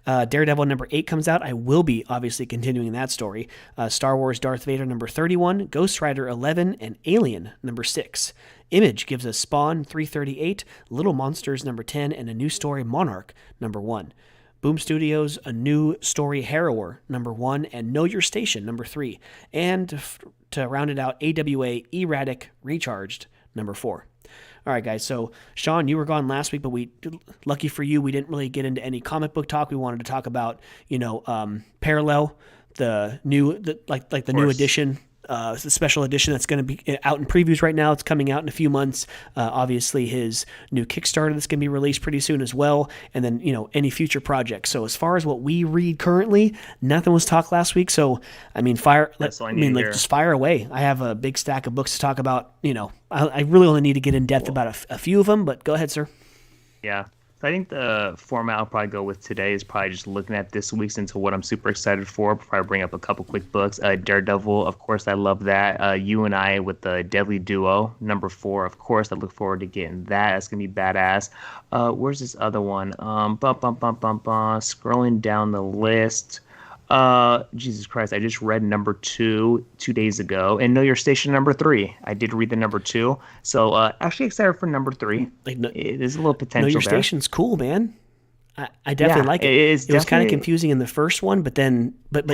Daredevil number 8 comes out. I will be obviously continuing that story. Star Wars Darth Vader number 31, Ghost Rider 11, and Alien number 6. Image gives us Spawn 338, Little Monsters number 10, and a new story, Monarch number 1. Boom Studios, a new story, Harrower number 1, and Know Your Station number 3. And to round it out, AWA Erratic Recharged number 4. All right, guys. So, Sean, you were gone last week, but lucky for you, we didn't really get into any comic book talk. We wanted to talk about, Parallel, the new, the new edition, the special edition that's going to be out in previews right now. It's coming out in a few months. Obviously, his new Kickstarter that's going to be released pretty soon as well, and then any future projects. So, as far as what we read currently, nothing was talked last week. So, I mean, just fire away. I have a big stack of books to talk about. I really only need to get in depth about a few of them, but go ahead, sir. Yeah. So I think the format I'll probably go with today is probably just looking at this week's into what I'm super excited for. Probably bring up a couple quick books. Daredevil, of course, I love that. You and I with the Deadly Duo, number 4. Of course, I look forward to getting that. That's going to be badass. Where's this other one? Scrolling down the list. Jesus Christ, I just read number 2 days ago, and Know Your Station number 3. I did read the number 2, so actually excited for number 3. There's a little potential there. Know Your Station's cool, man. I definitely like it. It was kind of confusing in the first one, but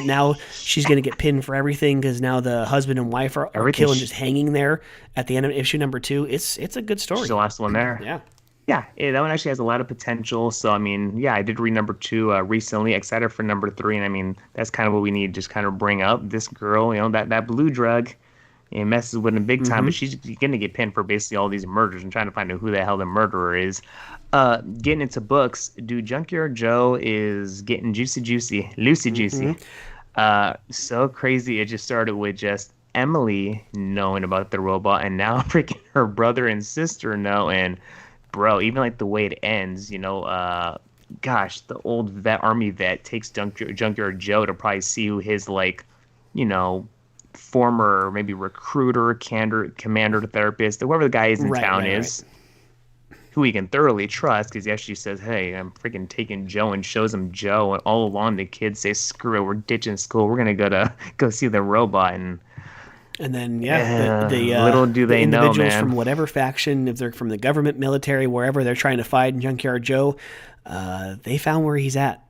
now she's going to get pinned for everything because now the husband and wife are killing, just hanging there at the end of issue number 2. It's a good story. She's the last one there. Yeah. Yeah, that one actually has a lot of potential. So, I mean, yeah, I did read number 2 recently. Excited for number 3. And, I mean, that's kind of what we need to just kind of bring up. This girl, that blue drug, it messes with him big time. But she's going to get pinned for basically all these murders and trying to find out who the hell the murderer is. Getting into books, dude, Junkyard Joe is getting juicy. So crazy. It just started with just Emily knowing about the robot. And now freaking her brother and sister know. And bro, even like the way it ends, the old army vet takes Junkyard Joe to probably see who his former maybe recruiter, commander, therapist, whoever the guy is in town is. who he can thoroughly trust, because he actually says, "Hey, I'm freaking taking Joe," and shows him Joe. And all along, the kids say, "Screw it, we're ditching school. We're gonna go see the robot." And then, little do the they know, individuals man. from whatever faction, if they're from the government, military, wherever they're trying to find Junkyard Joe, they found where he's at.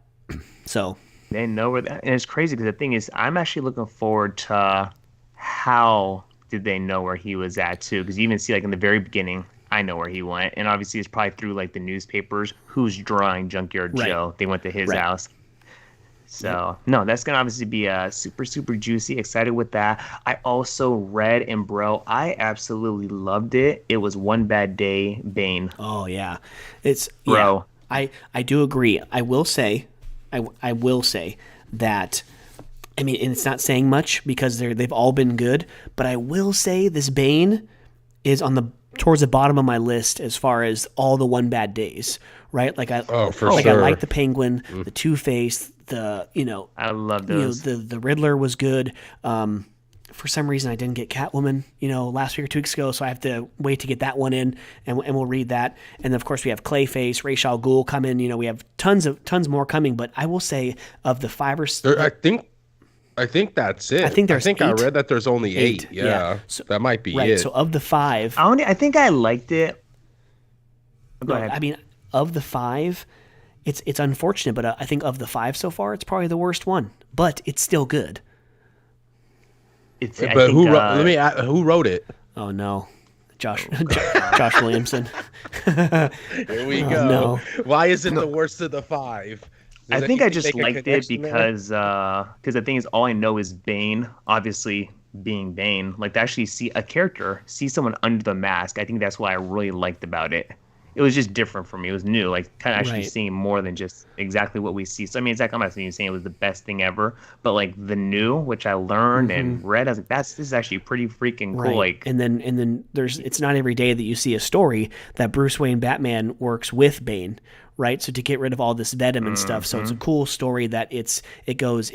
So they know where that, and it's crazy because the thing is, I'm actually looking forward to how did they know where he was at too? Because you even see like in the very beginning, I know where he went, and obviously it's probably through like the newspapers who's drawing Junkyard Joe. They went to his house. So, no, that's going to obviously be super, super juicy. Excited with that. I also read, and bro, I absolutely loved it. It was One Bad Day, Bane. Oh, yeah. It's, bro. Yeah, I do agree. I will say that, I mean, and it's not saying much because they've all been good, but I will say this Bane is towards the bottom of my list as far as all the One Bad Days, right? Like I like the Penguin, the Two-Face, I love those. The Riddler was good. For some reason I didn't get Catwoman, last week or 2 weeks ago, so I have to wait to get that one in, and we'll read that. And then of course we have Clayface, Ra's al Ghul come in. We have tons more coming. But I will say of the 5 or 6, I think that's it. I think I read that there's only 8. Yeah. So that might be right. it. So of the 5, I think I liked it. Go ahead. I mean, of the 5. It's unfortunate, but I think of the 5 so far, it's probably the worst one. But it's still good. Who wrote it? Oh no, Josh Williamson. Here we go. No. Why is it the worst of the 5? I think I just liked it because the thing is, all I know is Bane. Obviously, being Bane, like to actually see someone under the mask. I think that's what I really liked about it. It was just different for me. It was new, like kind of actually seeing more than just exactly what we see. So I mean, I'm not saying it was the best thing ever, but like the new, which I learned and read, I was like, this is actually pretty freaking cool. Like, and then it's not every day that you see a story that Bruce Wayne Batman works with Bane. Right, so to get rid of all this venom and stuff, so it's a cool story that it's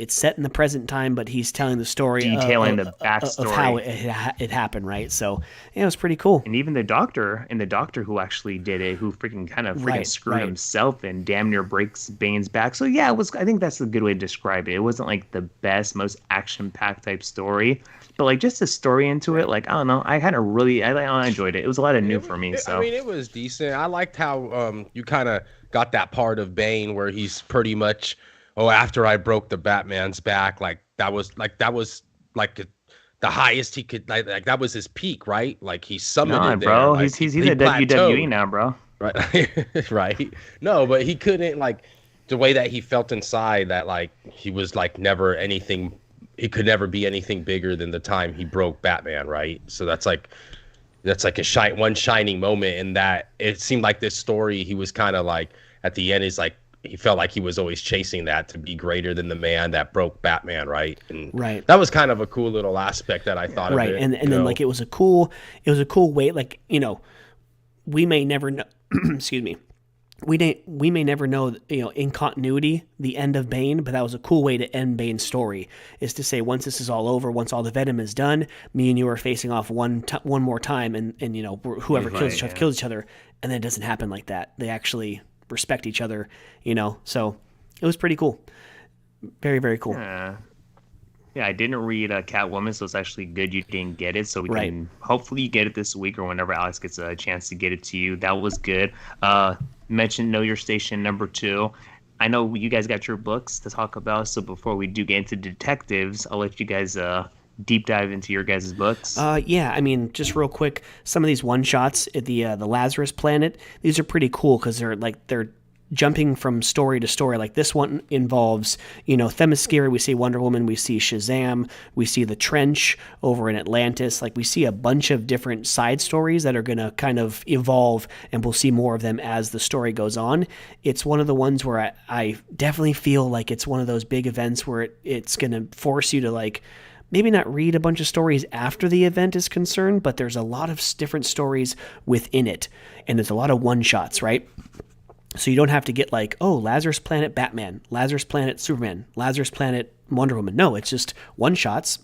set in the present time, but he's telling the story, detailing the backstory of how it happened, right? So yeah, it was pretty cool. And even the doctor who actually did it, who freaking screwed himself and damn near breaks Bane's back. So yeah, I think that's a good way to describe it. It wasn't like the best, most action-packed type story, but like just the story into it, like I don't know, I kind of really I enjoyed it. It was a lot of new for me. So I mean, it was decent. I liked how you kind of got that part of Bane where he's pretty much, after I broke the Batman's back, like that was like the highest he could, like that was his peak, right? Like he summoned it there, bro. like, he's a WWE now, bro. Right, right. No, but he couldn't, like, the way that he felt inside, that like he was like never anything. He could never be anything bigger than the time he broke Batman, right? So that's like one shining moment in that. It seemed like this story, he was kind of like at the end, he's like, he felt like he was always chasing that to be greater than the man that broke Batman, right? And that was kind of a cool little aspect that I thought of it. And then like it was a cool way, like, we may never know excuse me. We may never know, in continuity, the end of Bane, but that was a cool way to end Bane's story, is to say, once this is all over, once all the venom is done, me and you are facing off one more time, and whoever kills each other, and then it doesn't happen like that. They actually respect each other, so it was pretty cool. Very, very cool. Yeah, I didn't read Catwoman, so it's actually good you didn't get it. So we can hopefully get it this week or whenever Alex gets a chance to get it to you. That was good. Mentioned Know Your Station #2. I know you guys got your books to talk about, so before we do get into detectives, I'll let you guys deep dive into your guys' books. Yeah, I mean, just real quick, some of these one shots at the Lazarus Planet, these are pretty cool because they're jumping from story to story. Like this one involves, Themyscira, we see Wonder Woman, we see Shazam, we see the Trench over in Atlantis. Like we see a bunch of different side stories that are going to kind of evolve, and we'll see more of them as the story goes on. It's one of the ones where I definitely feel like it's one of those big events where it's going to force you to, like, maybe not read a bunch of stories after the event is concerned, but there's a lot of different stories within it, and there's a lot of one-shots, right? So you don't have to get like, Lazarus Planet Batman, Lazarus Planet Superman, Lazarus Planet Wonder Woman. No, it's just one-shots.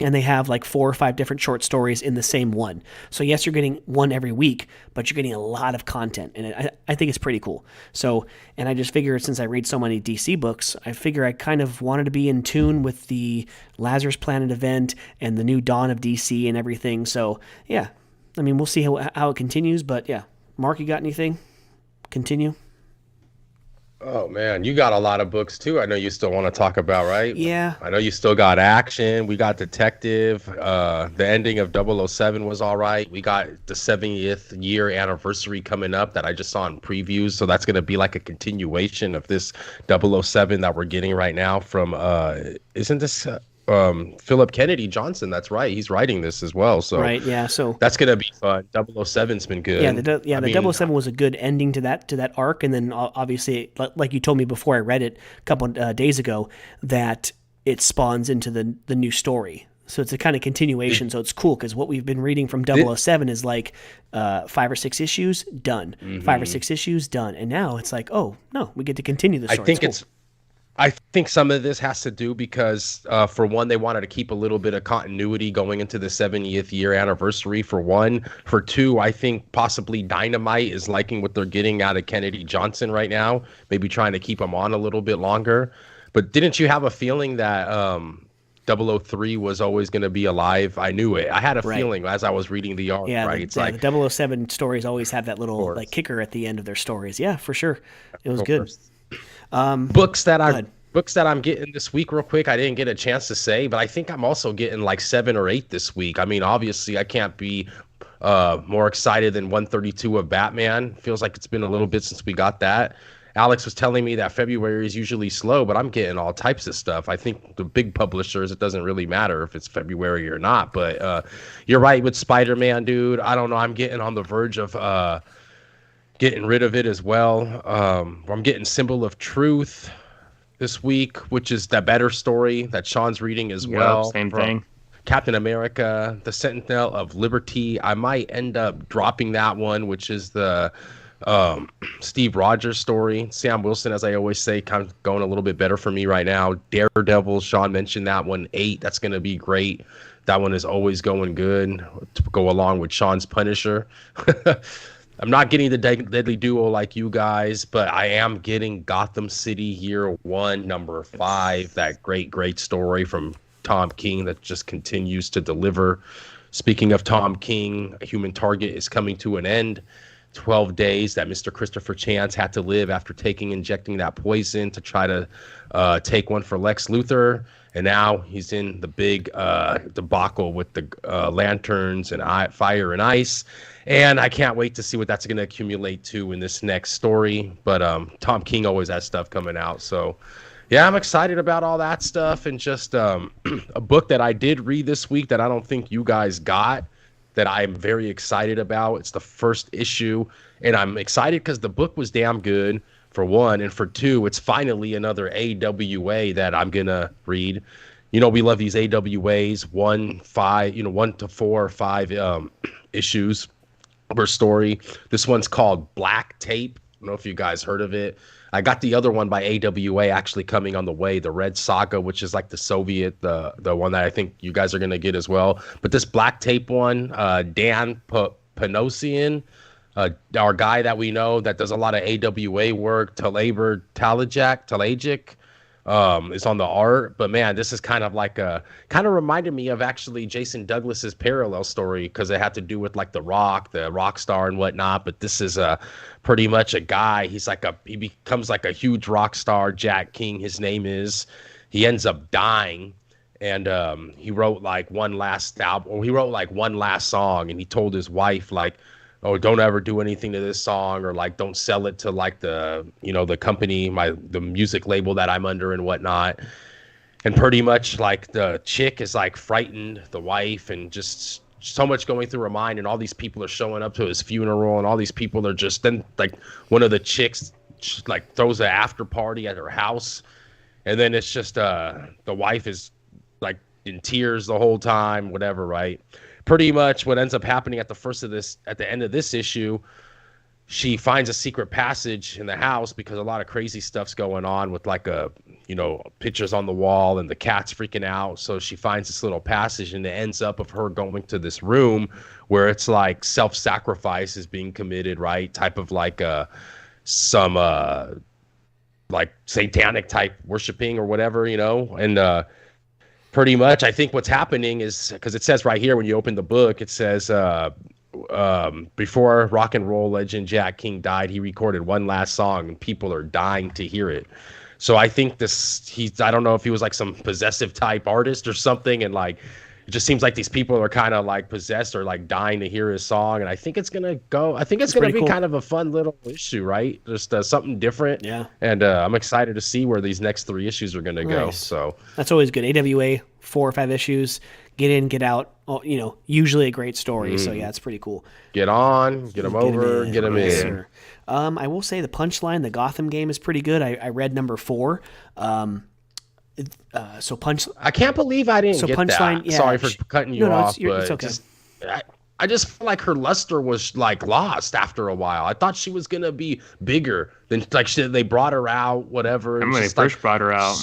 and they have like 4 or 5 different short stories in the same one. So yes, you're getting one every week, but you're getting a lot of content, and I think it's pretty cool. So, and I just figured since I read so many DC books, I figure I kind of wanted to be in tune with the Lazarus Planet event and the new dawn of DC and everything. So yeah, I mean, we'll see how it continues, but yeah. Mark, you got anything? Continue. Oh man, you got a lot of books too. I know you still want to talk about, right? Yeah. I know you still got action. We got detective. The ending of 007 was all right. We got the 70th year anniversary coming up that I just saw in previews. So that's going to be like a continuation of this 007 that we're getting right now from isn't this Philip Kennedy Johnson? That's right. He's writing this as well. So right, yeah. So that's gonna be fun. 007's been good. Yeah, the 007 was a good ending to that arc, and then obviously, like you told me before I read it a couple days ago, that it spawns into the new story. So it's a kind of continuation. So it's cool because what we've been reading from 007 is like 5 or 6 issues done, 5 or 6 issues done, and now it's like, oh no, we get to continue the story. I think some of this has to do because, for one, they wanted to keep a little bit of continuity going into the 70th year anniversary, for one. For two, I think possibly Dynamite is liking what they're getting out of Kennedy Johnson right now, maybe trying to keep him on a little bit longer. But didn't you have a feeling that 003 was always going to be alive? I knew it. I had a feeling as I was reading the arc, right? It's like the 007 stories always have that little like kicker at the end of their stories. Yeah, for sure. It was good. Books that I'm getting this week real quick. I didn't get a chance to say, but I think I'm also getting like 7 or 8 this week. I mean, obviously I can't be more excited than 132 of Batman. Feels like it's been a little bit since we got that. Alex was telling me that February is usually slow, but I'm getting all types of stuff. I think the big publishers, it doesn't really matter if it's February or not, but you're right with Spider-Man, dude. I don't know. I'm getting on the verge of getting rid of it as well. I'm getting Symbol of Truth this week, which is the better story that Sean's reading as well. Same thing. Captain America, the Sentinel of Liberty. I might end up dropping that one, which is the Steve Rogers story. Sam Wilson, as I always say, kind of going a little bit better for me right now. Daredevil, Sean mentioned that one, 8. That's going to be great. That one is always going good to go along with Sean's Punisher. I'm not getting the Deadly Duo like you guys, but I am getting Gotham City Year 1, number 5. That great story from Tom King that just continues to deliver. Speaking of Tom King, Human Target is coming to an end. 12 days that Mr. Christopher Chance had to live after injecting that poison to try to take one for Lex Luthor. And now he's in the big debacle with the lanterns and fire and ice. And I can't wait to see what that's going to accumulate to in this next story. But Tom King always has stuff coming out. So, yeah, I'm excited about all that stuff. And just a book that I did read this week that I don't think you guys got, that I'm very excited about. It's the first issue. And I'm excited because the book was damn good, for one. And for two, it's finally another AWA that I'm going to read. You know, we love these AWAs, 1 to 4 or 5 issues per story. This one's called Black Tape. I don't know if you guys heard of it. I got the other one by AWA actually coming on the way, the Red Saga, which is like the Soviet, the one that I think you guys are going to get as well. But this Black Tape one, Dan Panosian, our guy that we know that does a lot of AWA work, Talajic, is on the art. But man, this is kind of reminded me of actually Jason Douglas's parallel story, because it had to do with like the rock star and whatnot. But this is pretty much a guy. He becomes like a huge rock star. Jack King, his name is. He ends up dying, and he wrote like one last album, or he wrote like one last song, and he told his wife like, oh, don't ever do anything to this song, or like don't sell it to like the company, the music label that I'm under and whatnot. And pretty much like the chick is like frightened, the wife, and just so much going through her mind, and all these people are showing up to his funeral, and all these people are just, then like one of the chicks like throws an after party at her house, and then it's just the wife is like in tears the whole time, whatever, right? Pretty much what ends up happening at the end of this issue, she finds a secret passage in the house because a lot of crazy stuff's going on with like pictures on the wall, and the cat's freaking out. So she finds this little passage, and it ends up of her going to this room where it's like self-sacrifice is being committed, right? Type of like some like satanic type worshiping or whatever, and pretty much I think what's happening is, because it says right here when you open the book, it says before rock and roll legend Jack King died, he recorded one last song and people are dying to hear it. So I think I don't know if he was like some possessive type artist or something, and like it just seems like these people are kind of like possessed or like dying to hear his song. And I think it's gonna be cool. Kind of a fun little issue, right? Just something different. Yeah. And I'm excited to see where these next 3 issues are gonna go. So that's always good. AWA 4 or 5 issues, get in, get out. Usually a great story. So yeah, it's pretty cool. Get on, get them over, get them in. Sir. I will say the Punchline, the Gotham game, is pretty good. I read number 4. So I can't believe I didn't get Punchline, that. yeah, Sorry for cutting you off, but it's okay. I just feel like her luster was like lost after a while. I thought she was gonna be bigger than like they brought her out, whatever. And when they first brought her out,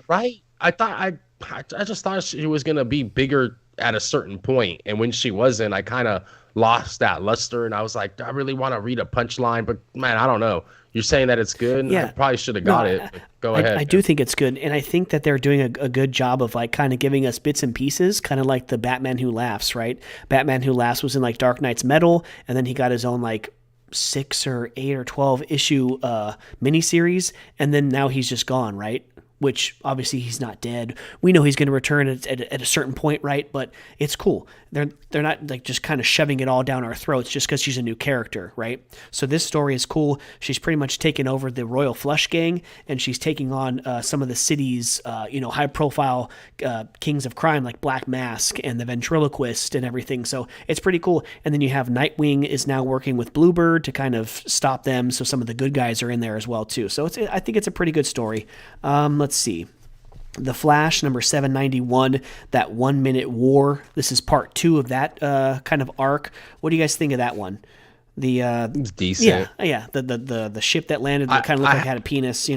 right? I just thought she was gonna be bigger at a certain point, and when she wasn't, I kind of lost that luster, and I was like, I really want to read a Punchline, but man, I don't know. You're saying that it's good? Yeah. I probably should have got it. Go ahead. I do think it's good, and I think that they're doing a good job of like kind of giving us bits and pieces, kind of like the Batman Who Laughs, right? Batman Who Laughs was in like Dark Knight's Metal, and then he got his own like 6 or 8 or 12 issue miniseries, and then now he's just gone, right? Which obviously he's not dead. We know he's going to return at a certain point, right? But it's cool. They're not like just kind of shoving it all down our throats just because she's a new character, right? So this story is cool. She's pretty much taken over the Royal Flush Gang, and she's taking on some of the city's high-profile kings of crime like Black Mask and the Ventriloquist and everything. So it's pretty cool. And then you have Nightwing is now working with Bluebird to kind of stop them. So some of the good guys are in there as well too. So I think it's a pretty good story. Let's see. The Flash, number 791, that 1 Minute War. This is part 2 of that kind of arc. What do you guys think of that one? It's decent. Yeah. The ship that landed that kind of looked like it had a penis,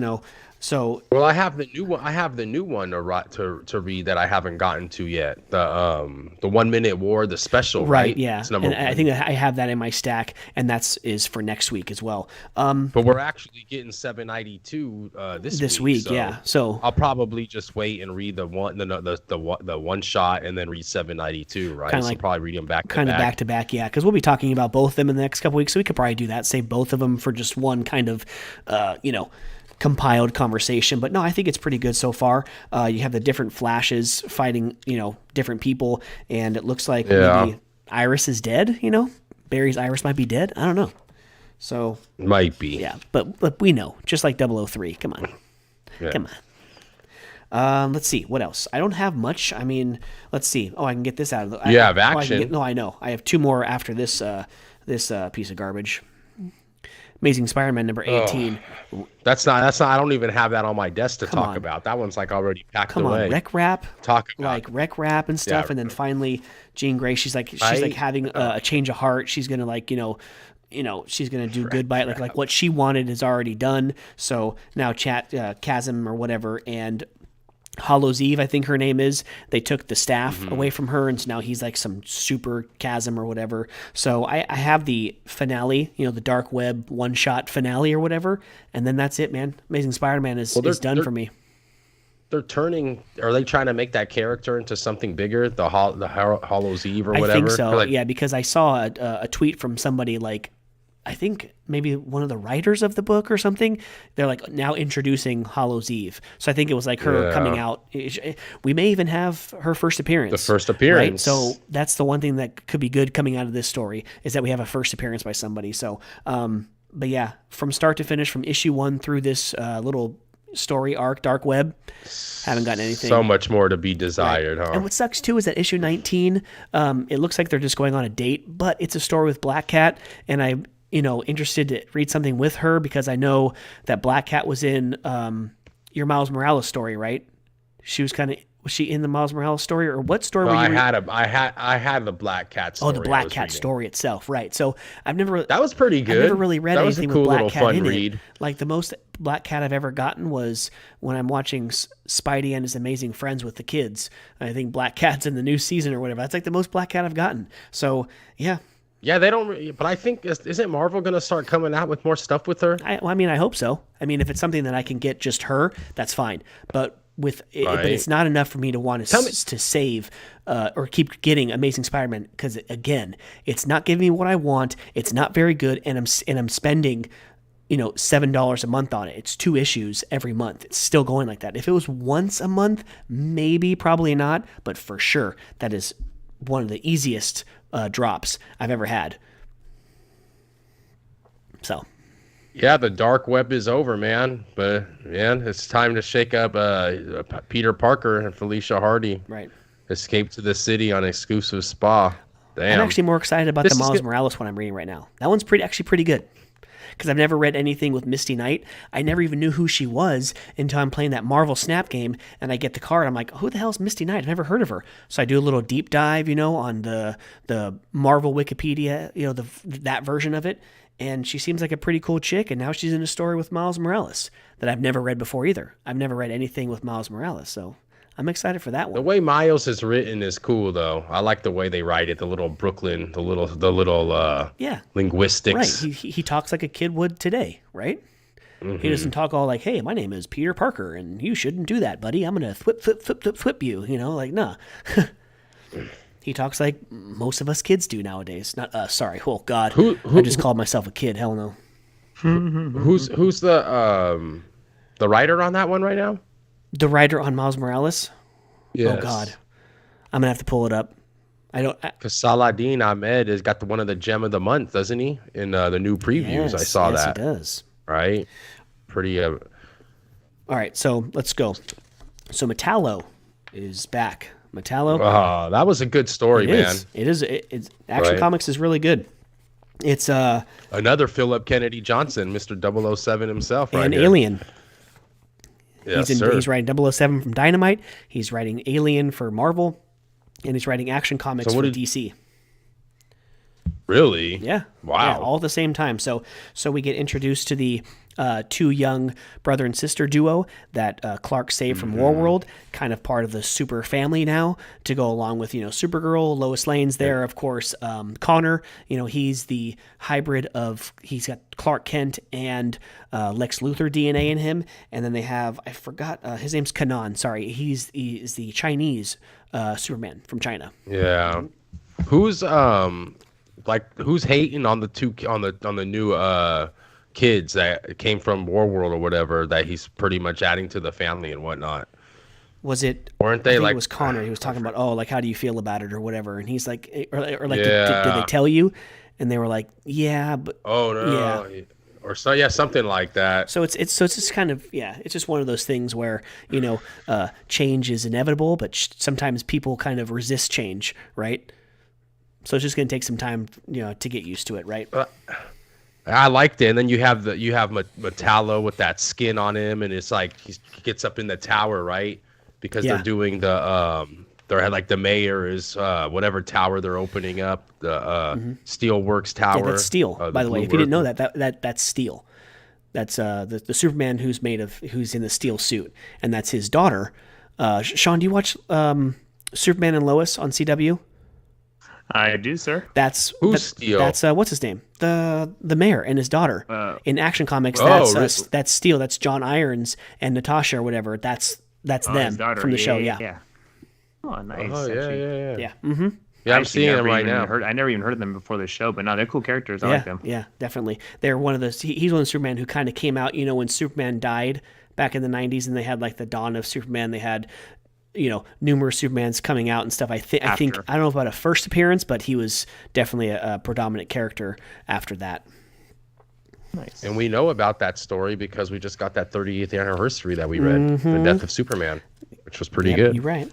So well, I have the new one. I have the new one to read that I haven't gotten to yet. The 1 Minute War, the special, right? Yeah. It's number and 1. I think that I have that in my stack, and is for next week as well. But we're actually getting 792 this week. So yeah. So I'll probably just wait and read the one shot, and then read 792. Right. Kind of so like probably read them back to back. Yeah, because we'll be talking about both of them in the next couple weeks, so we could probably do that. Save both of them for just one kind of, compiled conversation. But no, I think it's pretty good so far. You have the different Flashes fighting, different people, and it looks like maybe Iris is dead. Barry's Iris might be dead. I don't know. So might be. Yeah, but we know, just like 003. Come on. Yeah. Come on. Let's see what else. I don't have much. I mean, let's see. Oh, I can get this out of the. You have action. I know. I have 2 more after this. This piece of garbage. Amazing Spider-Man number 18. Oh, that's not. I don't even have that on my desk to talk about. That one's like already packed away. Come on, Rec Rap. Talk about like Rec Rap and stuff, and then finally Jean Grey. She's like having a change of heart. She's gonna she's gonna do good by it. Like what she wanted is already done. So now Chasm or whatever and Hollow's Eve, I think her name is. They took the staff away from her, and so now he's like some super Chasm or whatever. So I have the finale, the Dark Web one-shot finale or whatever, and then that's it, man. Amazing Spider-Man is done for me. Are they trying to make that character into something bigger? The Hollow's Eve or whatever? I think so, yeah, because I saw a tweet from somebody I think maybe one of the writers of the book or something. They're like now introducing Hollow's Eve. So I think it was like her coming out. We may even have her first appearance. The first appearance. Right? So that's the one thing that could be good coming out of this story is that we have a first appearance by somebody. So, but yeah, from start to finish, from issue 1 through this little story arc, Dark Web, haven't gotten anything. So much more to be desired, huh? And what sucks too is that issue 19, it looks like they're just going on a date, but it's a story with Black Cat, and I'm interested to read something with her because I know that Black Cat was in your Miles Morales story, right? She was kind of Was she in the Miles Morales story, or what story No, were you? I had the Black Cat Oh, story the I Black was Cat reading. story itself, right? So That was pretty I've never good. really read That was a anything with cool Black little Cat fun in read. it. Like the most Black Cat I've ever gotten was when I'm watching Spidey and His Amazing Friends with the kids. I think Black Cat's in the new season or whatever. That's like the most Black Cat I've gotten. So yeah, Yeah, they don't. But I think isn't Marvel gonna start coming out with more stuff with her? I mean, I hope so. I mean, if it's something that I can get just her, that's fine. But but it's Right. not enough for me to want Tell me. to save or keep getting Amazing Spider-Man because again, it's not giving me what I want. It's not very good, and I'm spending $7 a month on it. It's 2 issues every month. It's still going like that. If it was once a month, maybe, probably not, but for sure that is one of the easiest drops I've ever had. So. Yeah, the dark web is over, man. But man, it's time to shake up Peter Parker and Felicia Hardy. Right. Escape to the city on exclusive spa. Damn. I'm actually more excited about This the is Miles good. Morales one I'm reading right now. That one's actually pretty good. Because I've never read anything with Misty Knight. I never even knew who she was until I'm playing that Marvel Snap game and I get the card. I'm like, who the hell is Misty Knight? I've never heard of her. So I do a little deep dive, on the Marvel Wikipedia, that version of it. And she seems like a pretty cool chick. And now she's in a story with Miles Morales that I've never read before either. I've never read anything with Miles Morales. So I'm excited for that The one. way Miles is written is cool, though. I like the way they write it. The little Brooklyn, the little Yeah. Right. linguistics. He talks like a kid would today, right? He doesn't talk all like, hey, my name is Peter Parker, and you shouldn't do that, buddy. I'm going to whip you, like, nah. He talks like most of us kids do nowadays. Not us, sorry. Oh, God. I just called myself a kid. Hell no. Who's the writer on that one right now? The writer on Miles Morales? Yes. Oh, God. I'm going to have to pull it up. Because Saladin Ahmed has got one of the gem of the month, doesn't he? In the new previews, I saw yes, that. He does. Right? Pretty. All right, so let's go. So Metallo is back. Metallo. That was a good story, man. It is. It's Action Right. Comics is really good. It's Another Philip Kennedy Johnson, Mr. 007 himself, right and here. Alien. Yes, sir. He's writing 007 from Dynamite. He's writing Alien for Marvel, and he's writing Action Comics So what for did- DC. Really? Yeah. Wow. Yeah, all at the same time. So we get introduced to the 2 young brother and sister duo that Clark saved from Warworld, kind of part of the super family now to go along with, Supergirl, Lois Lane's there, of course. Connor, he's the hybrid he's got Clark Kent and Lex Luthor DNA in him. And then they have, I forgot, his name's Kanan. Sorry. He is the Chinese Superman from China. Yeah. Who's who's hating on the new kids that came from Warworld or whatever that he's pretty much adding to the family and whatnot? Was it? Weren't they I think like? it was Connor. He was talking about, like, how do you feel about it or whatever, and he's like, or like, did Yeah. they tell you? And they were like, yeah, but Oh no. Yeah. Or so yeah, something like that. so it's just kind of it's just one of those things where change is inevitable, but sometimes people kind of resist change, right? So it's just going to take some time, to get used to it, right? I liked it, and then you have Metallo with that skin on him, and it's like he gets up in the tower, right? Because Yeah. they're doing they're like the mayor is whatever tower they're opening up, the Steelworks Tower. Yeah, that's Steel. By the way, Blue if you didn't Earth. know that's Steel. That's the Superman who's in the steel suit, and that's his daughter. Sean, do you watch Superman and Lois on CW? I do, sir. Who's Steel? That's what's his name? The mayor and his daughter. In Action Comics, that's Steel. That's John Irons and Natasha or whatever. That's His them daughter. from the show. Yeah. Oh, nice. Oh yeah, actually. yeah. Yeah. Mm-hmm. Yeah, I'm Actually, seeing them never right even now. I never even heard of them before the show, but no, they're cool characters. I like them. Yeah, definitely. They're one of those. He's one of the Superman who kind of came out, when Superman died back in the 90s and they had like the dawn of Superman. They had, numerous Supermans coming out and stuff. I think I don't know about a first appearance, but he was definitely a predominant character after that. Nice. And we know about that story because we just got that 30th anniversary that we read, The Death of Superman, which was pretty good. You're right.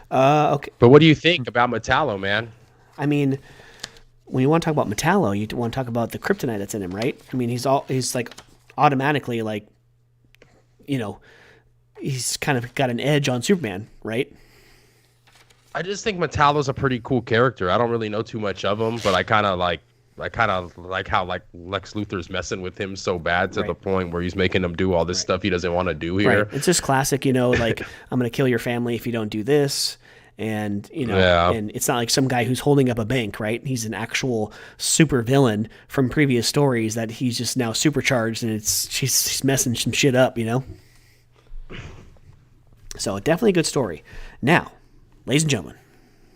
Okay. But what do you think about Metallo, man? I mean, when you want to talk about Metallo, you want to talk about the kryptonite that's in him, right? I mean, he's like automatically like, he's kind of got an edge on Superman, right? I just think Metallo's a pretty cool character. I don't really know too much of him, but I kind of like how like Lex Luthor's messing with him so bad to the point where he's making him do all this stuff he doesn't want to do here. Right. It's just classic, like I'm going to kill your family if you don't do this. And, and it's not like some guy who's holding up a bank, right? He's an actual super villain from previous stories that he's just now supercharged, and she's messing some shit up, So definitely a good story. Now, ladies and gentlemen,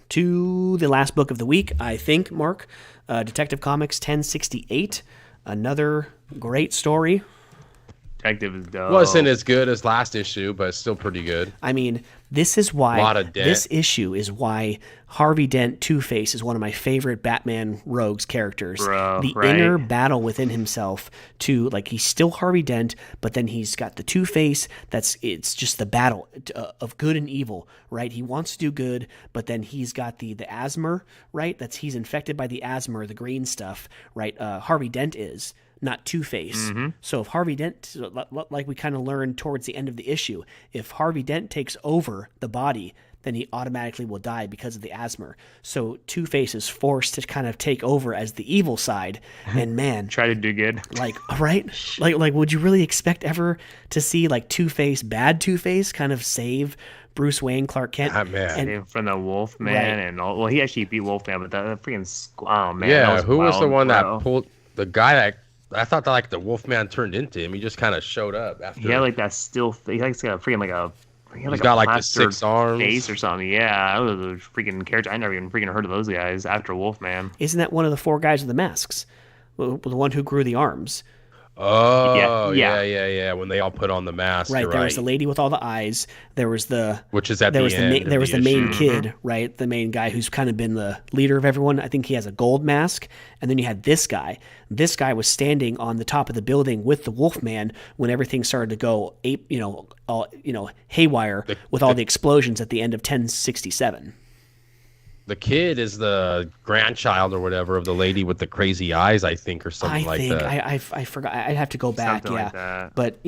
to the last book of the week, I think, Mark, Detective Comics 1068, another great story. Detective is dope. Wasn't as good as last issue, but it's still pretty good. I mean, this is why this issue is why Harvey Dent Two-Face is one of my favorite Batman Rogues characters. The inner battle within himself to he's still Harvey Dent, but then he's got the Two-Face. It's just the battle of good and evil, right? He wants to do good, but then he's got the asthma, right? He's infected by the asthma, the green stuff, right? Harvey Dent is. Not Two-Face. Mm-hmm. So if Harvey Dent, like we kind of learned towards the end of the issue, if Harvey Dent takes over the body, then he automatically will die because of the asthma. So Two-Face is forced to kind of take over as the evil side, and man, try to do good. Right? Like, would you really expect ever to see bad Two-Face kind of save Bruce Wayne, Clark Kent, and from the Wolfman, and all, he actually beat Wolfman, but that freaking man, yeah, who was the one that pulled the guy that? I thought that the Wolfman turned into him. He just kind of showed up after. Yeah, that still. He's got a freaking he's got the 6 arms face or something. Yeah, that was a freaking character. I never even freaking heard of those guys after Wolfman. Isn't that one of the 4 guys with the masks? The one who grew the arms. Oh, yeah. When they all put on the mask, right? There was the lady with all the eyes. There was which is at the end. There was the main kid, right? The main guy who's kind of been the leader of everyone. I think he has a gold mask, and then you had this guy. This guy was standing on the top of the building with the Wolfman when everything started to go haywire with all the explosions at the end of 1067. The kid is the grandchild or whatever of the lady with the crazy eyes, I think, or something like that. I forgot. I'd have to go back. Something like that. But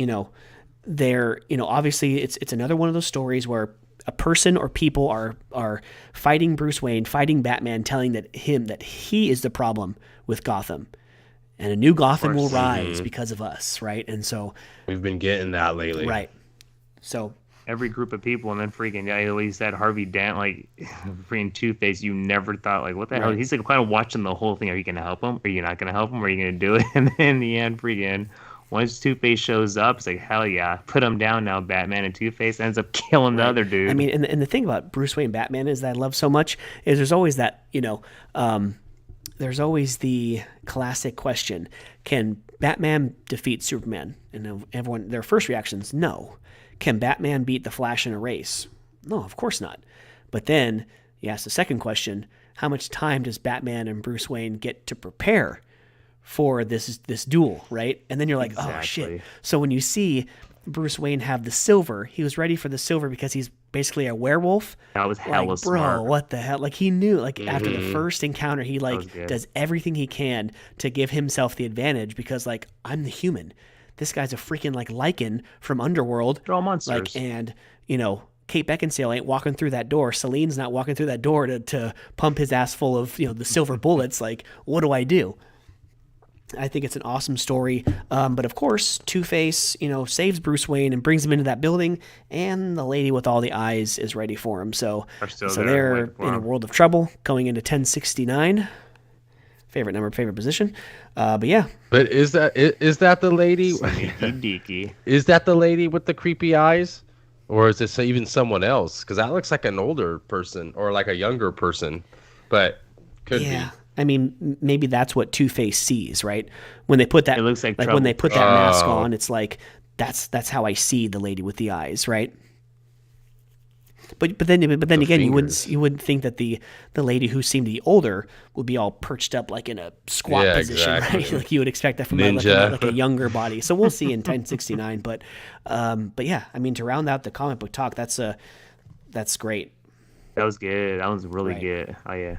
obviously it's another one of those stories where a person or people are fighting Bruce Wayne, fighting Batman, telling that he is the problem with Gotham, and a new Gotham will rise because of us, right? And so we've been getting that lately, right? So. Every group of people, and then freaking, at least that Harvey Dent, freaking Two-Face, you never thought, what the hell? He's kind of watching the whole thing. Are you going to help him? Are you not going to help him? Are you going to do it? And then in the end, freaking, once Two-Face shows up, it's hell yeah, put him down now, Batman, and Two-Face ends up killing the other dude. I mean, and the thing about Bruce Wayne Batman is that I love so much is there's always that, there's always the classic question, can Batman defeat Superman? And everyone, their first reactions, no. Can Batman beat the Flash in a race? No, of course not. But then you ask the second question, how much time does Batman and Bruce Wayne get to prepare for this duel, right? And then you're like, oh shit. So when you see Bruce Wayne have the silver, he was ready for the silver because he's basically a werewolf. That was hella smart. Bro, what the hell? He knew, after the first encounter, he does everything he can to give himself the advantage because I'm the human. This guy's a freaking Lycan from Underworld. They're all monsters. And Kate Beckinsale ain't walking through that door. Celine's not walking through that door to pump his ass full of the silver bullets. What do I do? I think it's an awesome story. But of course, Two-Face, saves Bruce Wayne and brings him into that building, and the lady with all the eyes is ready for him. So they're in a world of trouble going into 1069. Favorite number, favorite position. But yeah. But is that the lady? Is that the lady with the creepy eyes? Or is it even someone else? Because that looks like an older person or a younger person. But could be. I mean, maybe that's what Two-Face sees, right? When they put that, it looks like when they put that mask on, it's that's how I see the lady with the eyes, right? But then again, fingers. you wouldn't think that the lady who seemed to be older would be all perched up in a squat position, exactly. right? You would expect that from a younger body. So we'll see in 1069. But yeah, I mean, to round out the comic book talk, that's great. That was good. That was really good. Oh yeah.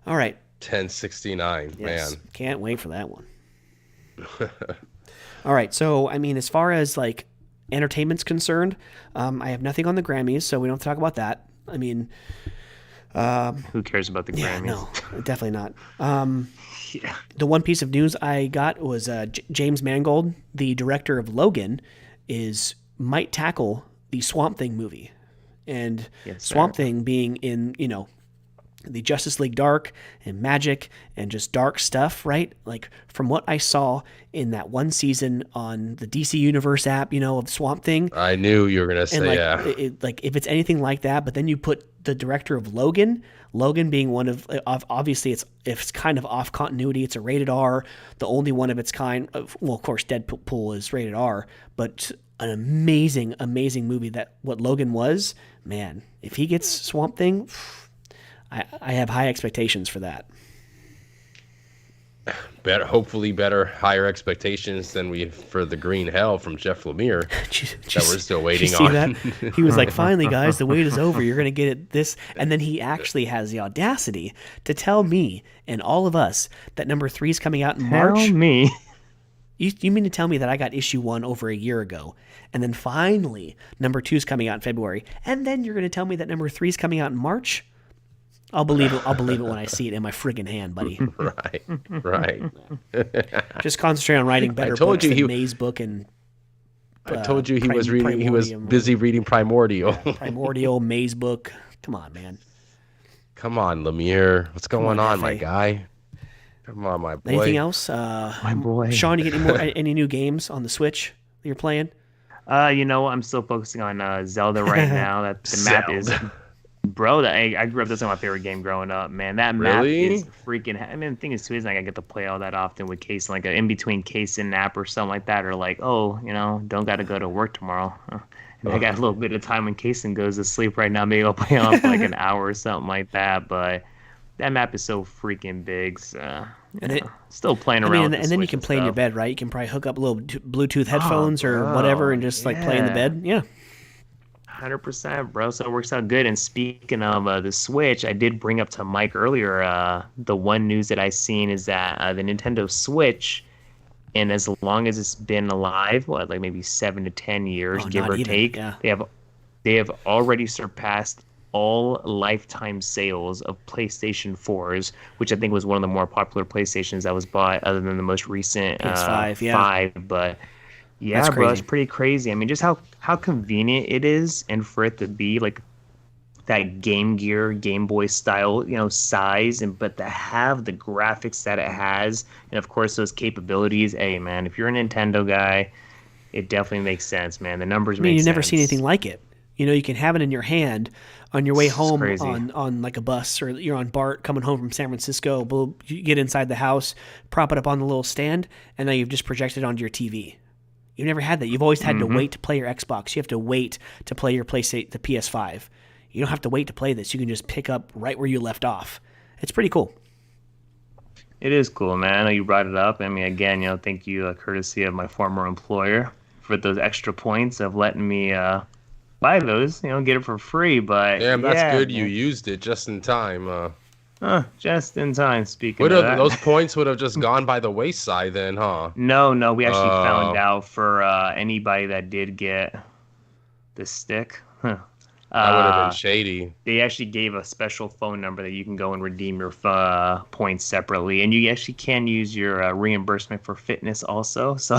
All right. 1069, yes. Man. Can't wait for that one. All right. So I mean, as far as entertainment's concerned, I have nothing on the Grammys, so we don't have to talk about that. I mean, who cares about the Grammys? No, definitely not. Yeah. The one piece of news I got was James Mangold, the director of Logan, might tackle the Swamp Thing movie, and Swamp Thing being in the Justice League Dark and Magic and just dark stuff, right? Like from what I saw in that one season on the DC Universe app, of Swamp Thing. I knew you were gonna say if it's anything like that, but then you put the director of Logan being one of obviously it's kind of off continuity. It's a rated R, the only one of its kind. Well, of course, Deadpool is rated R, but an amazing movie. That what Logan was, man. If he gets Swamp Thing, I have high expectations for that. Hopefully higher expectations than we for the Green Hell from Jeff Lemire that we're still waiting on. That? He was like, "Finally, guys, the wait is over. You're going to get it." And then he actually has the audacity to tell me and all of us that number 3 is coming out in March. Tell me. You mean to tell me that I got issue 1 over a year ago, and then finally number 2 is coming out in February, and then you're going to tell me that number 3 is coming out in March? I'll believe it when I see it in my friggin' hand, buddy. Right. Just concentrate on writing better books than May's book and. I told you he was reading. He was busy reading Primordial. Primordial, May's book. Come on, man. Come on, Lemire. What's going on, my guy? Come on, my boy. Anything else? My boy. Sean, you get any new games on the Switch that you're playing? I'm still focusing on Zelda right now. That the map is. Bro, I grew up. That's my favorite game growing up, man. That map is freaking. I mean, the thing is, too, is like I get to play all that often with Case, like an in between Case and nap or something like that, or like, don't got to go to work tomorrow. I got a little bit of time when Kaysen goes to sleep right now. Maybe I'll play on for like an hour or something like that. But that map is so freaking big. So, still playing around. And then you can play in your bed, right? You can probably hook up little Bluetooth headphones or whatever, and just like play in the bed. Yeah. 100%, bro. So it works out good. And speaking of the Switch, I did bring up to Mike earlier. The one news that I seen is that the Nintendo Switch, and as long as it's been alive, like maybe 7 to 10 years, give or take, they have already surpassed all lifetime sales of PlayStation 4s, which I think was one of the more popular PlayStations that was bought, other than the most recent PS5. 5, but. Yeah, bro, it's pretty crazy. I mean, just how convenient it is, and for it to be like that Game Gear, Game Boy style, size, but to have the graphics that it has, and of course those capabilities. Hey, man, if you're a Nintendo guy, it definitely makes sense, man. The numbers make sense. You've never seen anything like it. You can have it in your hand on your way home on like a bus, or you're on BART coming home from San Francisco. You get inside the house, prop it up on the little stand, and now you've just projected onto your TV. You've never had that. You've always had to wait to play your Xbox. You have to wait to play your PlayStation, the PS5. You don't have to wait to play this. You can just pick up right where you left off. It's pretty cool. It is cool, man. I know you brought it up. I mean, again, thank you, courtesy of my former employer, for those extra points of letting me buy those. Get it for free. But damn, that's good. Man. You used it just in time. Just in time, speaking of that. Those points would have just gone by the wayside then, huh? No, we actually found out for anybody that did get the stick. That would have been shady. They actually gave a special phone number that you can go and redeem your points separately. And you actually can use your reimbursement for fitness also. So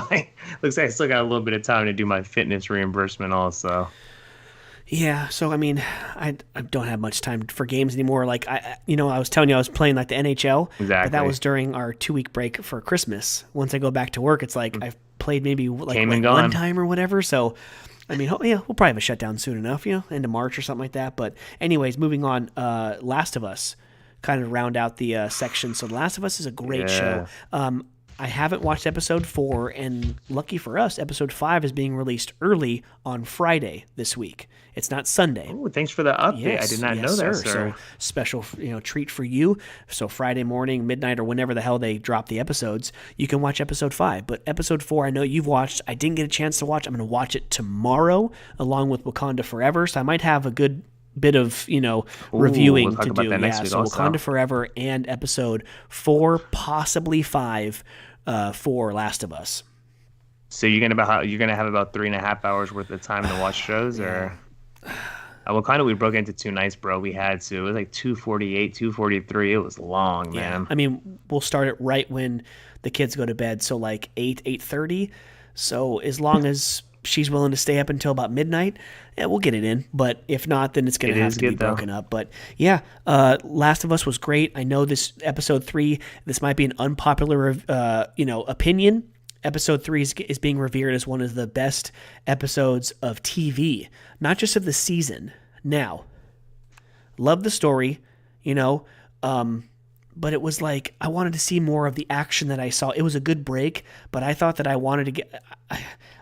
looks like I still got a little bit of time to do my fitness reimbursement also. Yeah, so I mean, I don't have much time for games anymore. Like I was telling you I was playing like the NHL. Exactly. But that was during our 2-week break for Christmas. Once I go back to work, it's like I've played maybe like one time or whatever. So, I mean, we'll probably have a shutdown soon enough, end of March or something like that. But anyways, moving on. Last of Us, kind of round out the section. So, The Last of Us is a great show. I haven't watched episode 4, and lucky for us, episode 5 is being released early on Friday this week. It's not Sunday. Oh, thanks for the update. Yes, I did not know that, sir. So special, treat for you. So Friday morning, midnight, or whenever the hell they drop the episodes, you can watch episode 5. But episode 4, I know you've watched. I didn't get a chance to watch. I'm going to watch it tomorrow, along with Wakanda Forever. So I might have a good bit of reviewing to do. So Wakanda Forever and episode 4, possibly 5, for Last of Us. So you're gonna have about 3.5 hours worth of time to watch shows, or well, kind of we broke into two nights, bro. We had to. It was like 2:48, 2:43. It was long, man. I mean, we'll start it right when the kids go to bed, so like 8:30. So as long as she's willing to stay up until about midnight, yeah, we'll get it in. But if not, then it's going to have to be broken up. But yeah, Last of Us was great. I know this episode 3, this might be an unpopular, opinion. Episode 3 is being revered as one of the best episodes of TV, not just of the season. Now, love the story, but it was like I wanted to see more of the action that I saw. It was a good break, but I thought that I wanted to get.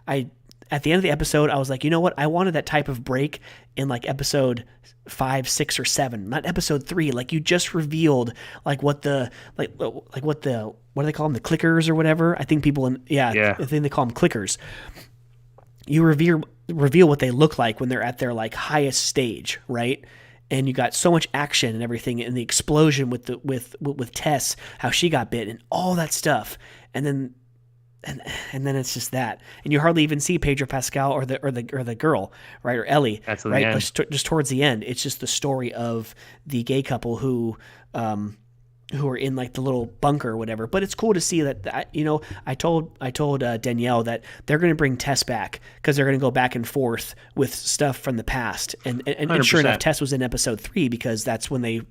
I at the end of the episode, I was like, you know what? I wanted that type of break in like episode 5, 6, or 7, not episode 3. Like you just revealed like what do they call them? The clickers or whatever? I think people I think they call them clickers. You reveal what they look like when they're at their like highest stage, right? And you got so much action and everything, and the explosion with Tess, how she got bit, and all that stuff, and then it's just that, and you hardly even see Pedro Pascal or the girl, right, or Ellie, that's right, just towards the end. It's just the story of the gay couple who are in like the little bunker or whatever. But it's cool to see that I told Danielle that they're going to bring Tess back because they're going to go back and forth with stuff from the past. And sure enough, Tess was in episode 3 because that's when they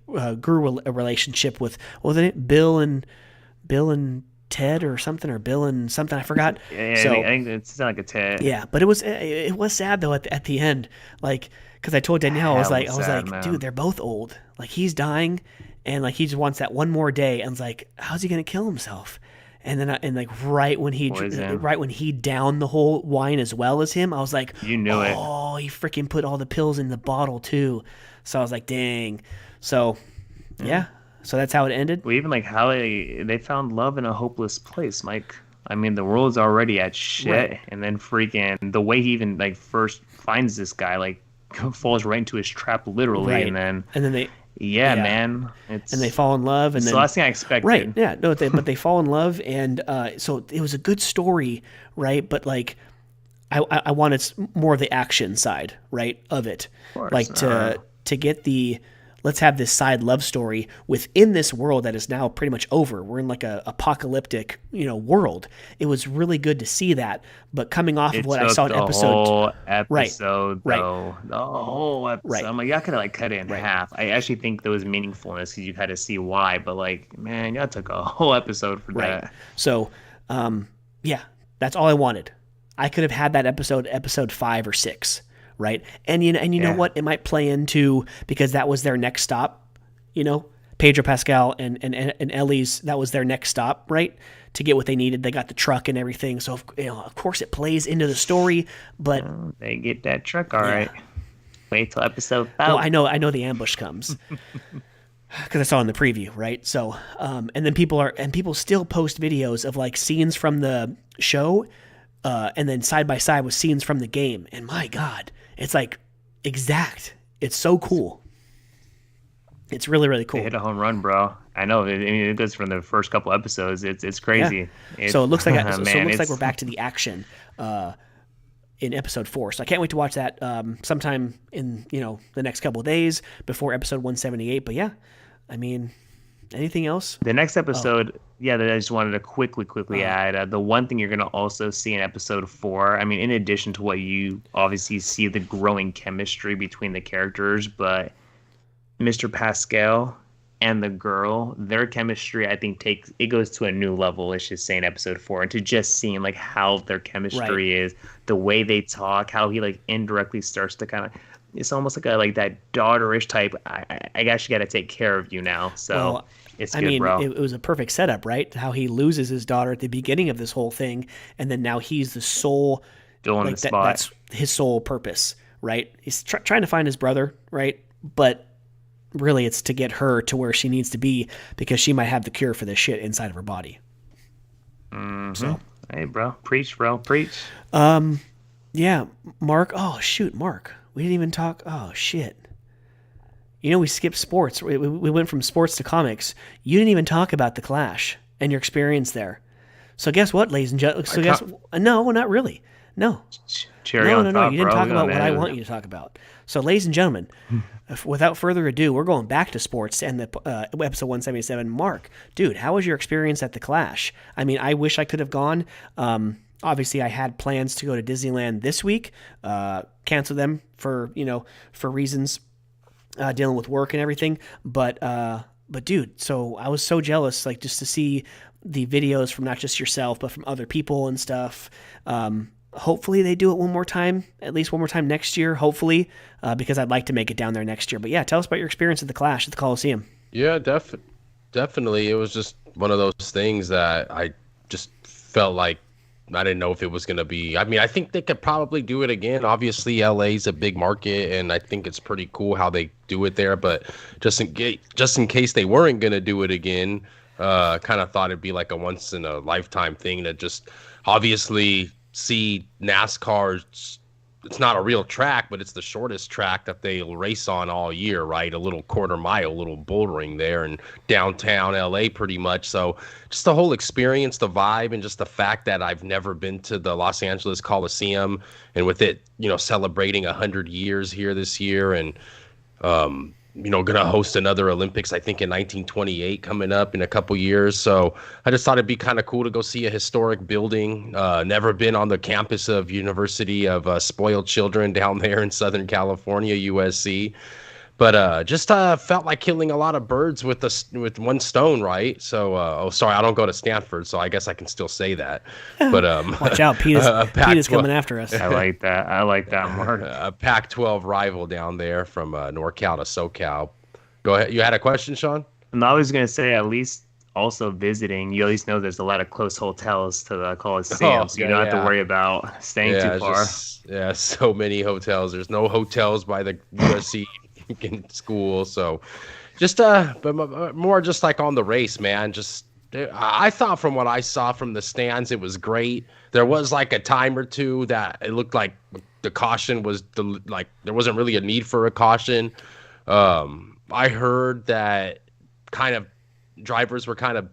grew a relationship with, what was it, Bill and Ted or something, or Bill and something, I forgot. Yeah, so, I think it's not like a Ted. Yeah, but it was sad though at the end, like, because I told Danielle, I was like, man. Dude, they're both old. Like he's dying. And like he just wants that one more day, and it's like, how's he gonna kill himself? And then right when he downed the whole wine as well as him, I was like, you knew it. Oh, he freaking put all the pills in the bottle too. So I was like, dang. So yeah. So that's how it ended. Well, even like how they found love in a hopeless place, Mike. I mean, the world's already at shit, right. And then freaking the way he even like first finds this guy, like falls right into his trap literally, right. and then they. Yeah, man. And they fall in love, and it's then the last thing I expected. Right? Yeah. No, but they fall in love, and so it was a good story, right? But like, I wanted more of the action side, right, of it, of course. Like to get the. Let's have this side love story within this world that is now pretty much over. We're in like a apocalyptic, world. It was really good to see that. But coming off of what I saw in episode, right, though, the whole episode, right. I'm like, y'all could have like cut it in half. I actually think there was meaningfulness because you had to see why. But like, man, y'all took a whole episode for that. So, that's all I wanted. I could have had that episode 5 or 6. Right. And you know what? It might play into, because that was their next stop, Pedro Pascal and Ellie's, that was their next stop, right? To get what they needed. They got the truck and everything. So, of course it plays into the story, but they get that truck. All right. Wait till episode 5. Well, I know the ambush comes because I saw in the preview. Right. So, and then people still post videos of like scenes from the show, and then side by side with scenes from the game. And my God, it's like exact. It's so cool. It's really, really cool. They hit a home run, bro. I know. I mean, it goes from the first couple episodes. It's crazy. Yeah. So it looks like like we're back to the action in episode 4. So I can't wait to watch that sometime in the next couple of days before episode 178. But yeah, I mean, anything else? The next episode, that I just wanted to quickly add. The one thing you're going to also see in episode 4, I mean, in addition to what you obviously see the growing chemistry between the characters, but Mr. Pascal and the girl, their chemistry, I think it goes to a new level, let's just say, in episode 4. And to just seeing like how their chemistry is, the way they talk, how he like indirectly starts to kind of, it's almost like that daughterish type. I guess you got to take care of you now. So it's good, bro. It was a perfect setup, right? How he loses his daughter at the beginning of this whole thing, and then now he's the sole, the spot. That's his sole purpose, right? He's trying to find his brother, right? But really, it's to get her to where she needs to be because she might have the cure for this shit inside of her body. Mm-hmm. So, hey, bro, preach, bro, preach. Yeah, Mark. Oh shoot, Mark. We didn't even talk. Oh, shit. We skipped sports. We went from sports to comics. You didn't even talk about The Clash and your experience there. So guess what, ladies and gentlemen? No, not really. No. Cherry on top, You didn't bro. talk about what I want you to talk about. So, ladies and gentlemen, without further ado, we're going back to sports and the episode 177. Mark, dude, how was your experience at the Clash? I mean, I wish I could have gone. Obviously, I had plans to go to Disneyland this week. Cancel them for reasons dealing with work and everything. But dude, so I was so jealous, like just to see the videos from not just yourself, but from other people and stuff. Hopefully they do it at least one more time next year, hopefully, because I'd like to make it down there next year. But yeah, tell us about your experience at the Clash at the Coliseum. Yeah, definitely. It was just one of those things that I just felt like I didn't know if it was going to be. I mean, I think they could probably do it again. Obviously, LA's a big market, and I think it's pretty cool how they do it there. But just in case they weren't going to do it again, kind of thought it'd be like a once in a lifetime thing to just obviously see NASCAR's. It's not a real track, but it's the shortest track that they'll race on all year, right? A little quarter mile, a little bouldering there in downtown LA pretty much. So just the whole experience, the vibe, and just the fact that I've never been to the Los Angeles Coliseum, and with it, celebrating 100 years here this year, and going to host another Olympics, I think in 1928 coming up in a couple years. So I just thought it'd be kind of cool to go see a historic building. Never been on the campus of University of Spoiled Children down there in Southern California, USC. But just felt like killing a lot of birds with one stone, right? So, sorry, I don't go to Stanford, so I guess I can still say that. But watch out, Pete is coming after us. I like that, Mark. A Pac-12 rival down there from NorCal to SoCal. Go ahead. You had a question, Sean? And I was gonna say, at least also visiting, you at least know there's a lot of close hotels to the Coliseum, so you don't have to worry about staying too far. So many hotels. There's no hotels by the USC in school, so just but more just like on the race, man. Just I thought from what I saw from the stands, it was great. There was like a time or two that it looked like the caution was there wasn't really a need for a caution. I heard that kind of drivers were kind of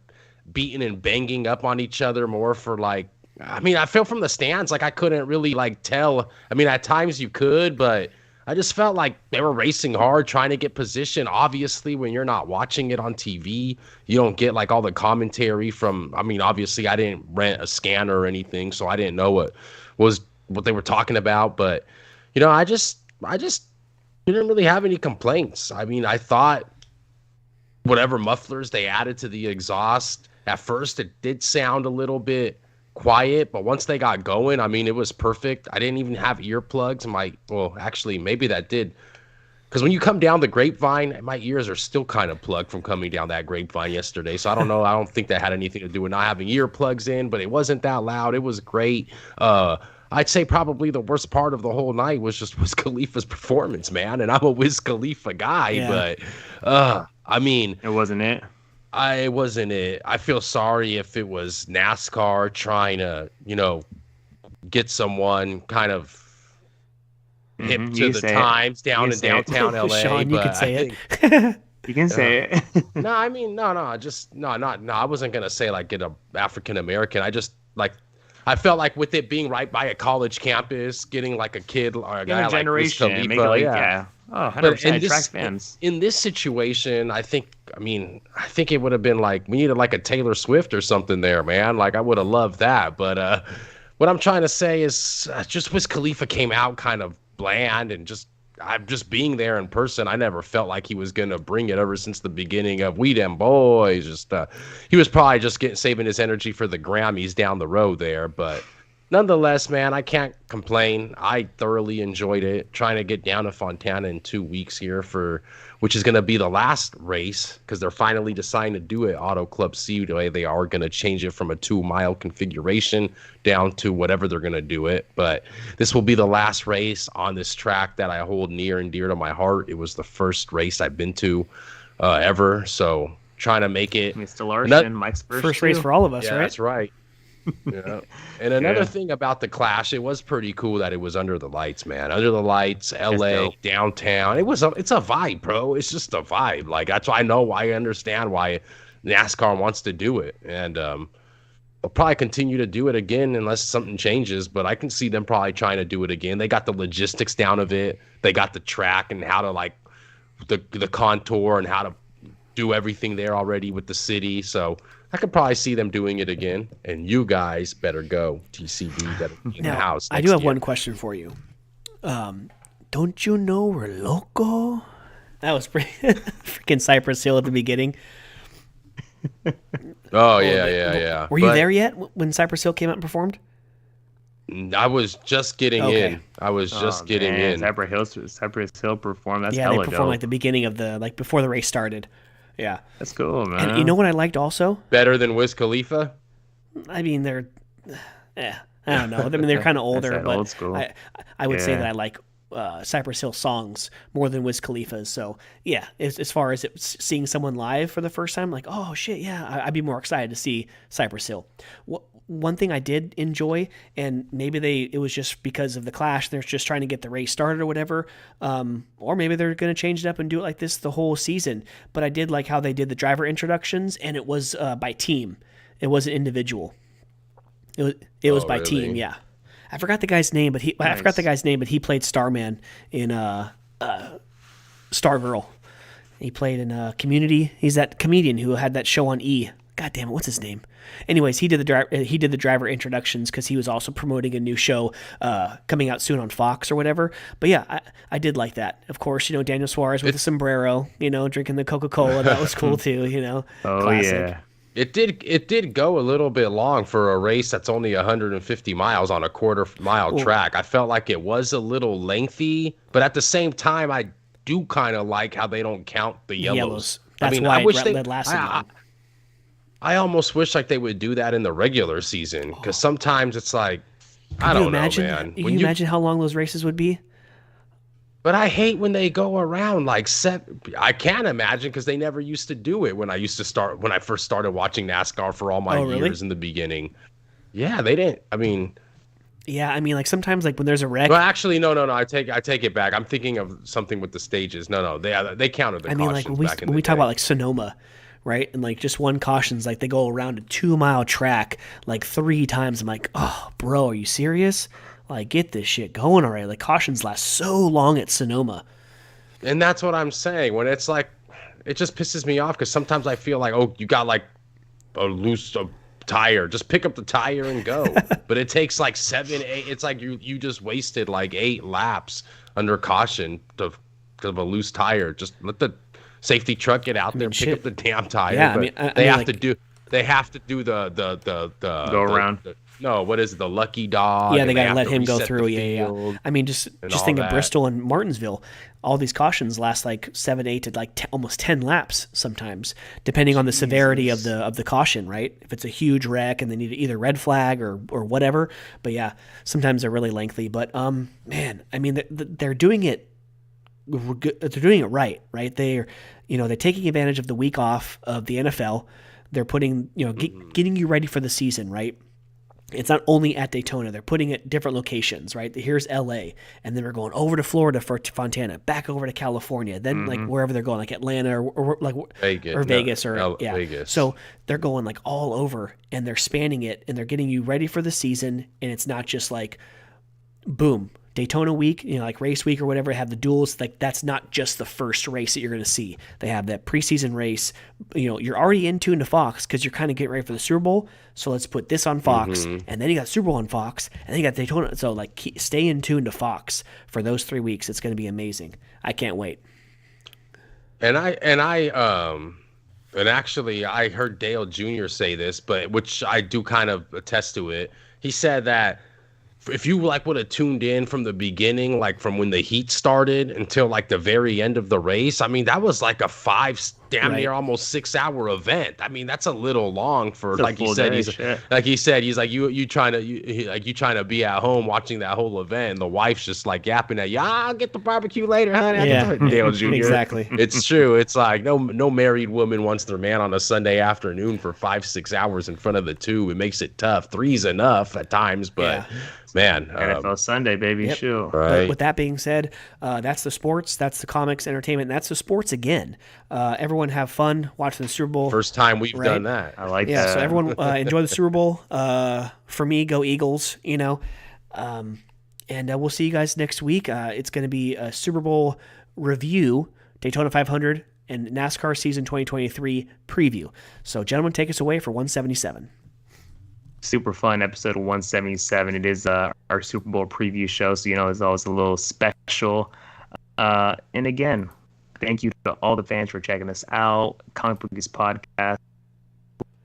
beating and banging up on each other more for like. I mean, I feel from the stands like I couldn't really like tell. I mean, at times you could, but I just felt like they were racing hard, trying to get position. Obviously, when you're not watching it on TV, you don't get like all the commentary from. I mean, obviously, I didn't rent a scanner or anything, so I didn't know what they were talking about. But I just didn't really have any complaints. I mean, I thought whatever mufflers they added to the exhaust at first, it did sound a little bit quiet, but once they got going, I mean, it was perfect. I didn't even have earplugs. Actually, maybe that did, because when you come down the grapevine, my ears are still kind of plugged from coming down that grapevine yesterday. So I don't know. I don't think that had anything to do with not having earplugs in, but it wasn't that loud. It was great. I'd say probably the worst part of the whole night was just Wiz Khalifa's performance, man. And I'm a Wiz Khalifa guy, but I mean, it wasn't it. I wasn't it. I feel sorry if it was NASCAR trying to, get someone kind of hip to the times down in downtown LA. Sean, you can say it. You can say it. No, I mean, no. I wasn't gonna say like get a African American. I just like. I felt like with it being right by a college campus, getting like a kid or a guy like Wiz Khalifa, Oh, 100% attract fans. In this situation, I think it would have been like we needed like a Taylor Swift or something there, man. Like I would have loved that. But what I'm trying to say is just Wiz Khalifa came out kind of bland, and I'm just being there in person. I never felt like he was going to bring it ever since the beginning of We Dem Boys. He was probably just saving his energy for the Grammys down the road there. But nonetheless, man, I can't complain. I thoroughly enjoyed it. Trying to get down to Fontana in 2 weeks here which is going to be the last race, because they're finally deciding to do it Auto Club Speedway. They are going to change it from a 2-mile configuration down to whatever they're going to do it. But this will be the last race on this track that I hold near and dear to my heart. It was the first race I've been to ever. So trying to make it. Mr. Larson, Mike's first race for all of us, right? That's right. Yeah. And another thing about the Clash, it was pretty cool that it was under the lights, man. Under the lights, LA, downtown. It's a vibe, bro. It's just a vibe. Like that's why I understand why NASCAR wants to do it. And they'll probably continue to do it again unless something changes. But I can see them probably trying to do it again. They got the logistics down of it. They got the track and how to like the contour and how to do everything there already with the city. So I could probably see them doing it again. And you guys better go. TCB better be in the house. I do have one question for you. Don't you know we're loco? That was pretty freaking Cypress Hill at the beginning. Oh yeah. Were you there yet when Cypress Hill came out and performed? I was just getting in. I was just getting in. Cypress Hill performed. That's they hella performed dope. like the beginning of before the race started. Yeah, that's cool, man. And you know what I liked also? Better than Wiz Khalifa? I mean, I don't know. I mean, they're kind of older, but old school. I would say that I like Cypress Hill songs more than Wiz Khalifa's. So yeah, as far as seeing someone live for the first time, like, oh shit, yeah, I'd be more excited to see Cypress Hill. One thing I did enjoy, and maybe it was just because of the Clash, they're just trying to get the race started or whatever, or maybe they're going to change it up and do it like this the whole season. But I did like how they did the driver introductions, and it was by team. It wasn't individual. It was by team, yeah. I forgot the guy's name, but he played Starman in Stargirl. He played in Community. He's that comedian who had that show on E. God damn it, what's his name? Anyways, he did the driver introductions because he was also promoting a new show coming out soon on Fox or whatever. But yeah, I did like that. Of course, Daniel Suarez with the sombrero, drinking the Coca-Cola. That was cool too. Oh classic. Yeah. It did go a little bit long for a race that's only 150 miles on a quarter-mile track. I felt like it was a little lengthy, but at the same time, I do kind of like how they don't count the yellows. That's why it lasted long. I almost wish like they would do that in the regular season because sometimes it's like, I don't know, man. Can you imagine how long those races would be? But I hate when they go around like I can't imagine because they never used to do it when I first started watching NASCAR for all my years in the beginning. Yeah, they didn't. I mean, like sometimes like when there's a wreck. Well, actually, no. I take it back. I'm thinking of something with the stages. No, they counted the cautions like when we talk about like Sonoma, right? And like just one caution's like they go around a 2-mile track like 3 times. I'm like, oh, bro, are you serious? Like, get this shit going already. Like, cautions last so long at Sonoma. And that's what I'm saying. When it's like, it just pisses me off because sometimes I feel like, oh, you got like a loose tire. Just pick up the tire and go. But it takes like 7, 8. It's like you just wasted like 8 laps under caution because of a loose tire. Just let the safety truck get out there, pick up the damn tire. Yeah, they have to do the go around. No, what is it, the lucky dog? Yeah, they got to let him go through. Yeah. I mean, just think of Bristol and Martinsville. All these cautions last like 7, 8 to like almost 10 laps sometimes, depending on the severity of the caution, right? If it's a huge wreck and they need either red flag or whatever. But yeah, sometimes they're really lengthy. But man, I mean, they're doing it. They're doing it right? They're taking advantage of the week off of the NFL. They're putting getting you ready for the season, right? It's not only at Daytona. They're putting it different locations, right? Here's L.A., and then we're going over to Florida for Fontana, back over to California, then like wherever they're going, like Atlanta or like Vegas Vegas. So they're going like all over, and they're spanning it, and they're getting you ready for the season, and it's not just like, boom, Daytona week, like race week or whatever, have the duels. Like that's not just the first race that you're going to see. They have that preseason race. You're already in tune to Fox because you're kind of getting ready for the Super Bowl. So let's put this on Fox, and then you got Super Bowl on Fox, and then you got Daytona. So like, stay in tune to Fox for those 3 weeks. It's going to be amazing. I can't wait. And actually, I heard Dale Jr. say this, but which I do kind of attest to it. He said that if you like would have tuned in from the beginning, like from when the heat started until like the very end of the race, I mean, that was like a 5, damn near almost 6-hour event. I mean, that's a little long for, like you said, he's like you trying to be at home watching that whole event, and the wife's just like yapping at you. I'll get the barbecue later, honey. Yeah, Dale Jr. Exactly. It's true. It's like no married woman wants their man on a Sunday afternoon for 5-6 hours in front of the tube. It makes it tough. 3's enough at times, but. Yeah. Man, NFL Sunday, baby, yep. Shoot. Right. But with that being said, that's the sports, that's the comics, entertainment, and that's the sports again. Everyone everyone have fun watching the Super Bowl. First time we've done that. I like that. Yeah, so everyone enjoy the Super Bowl. For me, go Eagles, and we'll see you guys next week. It's going to be a Super Bowl review, Daytona 500, and NASCAR season 2023 preview. So, gentlemen, take us away for 177. Super fun episode 177. It is our Super Bowl preview show, so it's always a little special. And again, thank you to all the fans for checking us out. Comic Bookies podcast.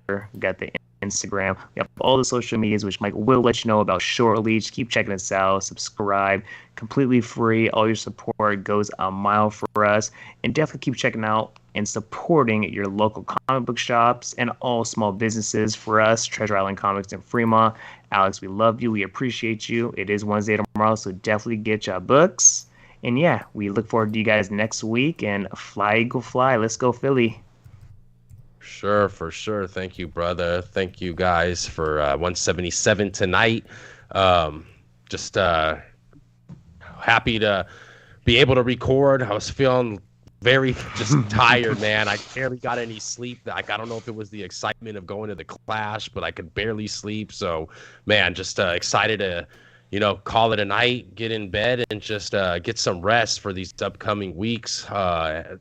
We got the Instagram. We have all the social medias, which Mike will let you know about shortly. Just keep checking us out. Subscribe. Completely free. All your support goes a mile for us. And definitely keep checking out and supporting your local comic book shops and all small businesses for us. Treasure Island Comics in Fremont. Alex, we love you. We appreciate you. It is Wednesday tomorrow, so definitely get your books. And yeah, we look forward to you guys next week. And fly, Eagle, fly. Let's go, Philly. Sure, for sure. Thank you, brother. Thank you guys for 177 tonight. Just happy to be able to record. I was feeling very just tired, man. I barely got any sleep. I don't know if it was the excitement of going to the Clash, but I could barely sleep. So, man, just excited to call it a night, get in bed, and just get some rest for these upcoming weeks.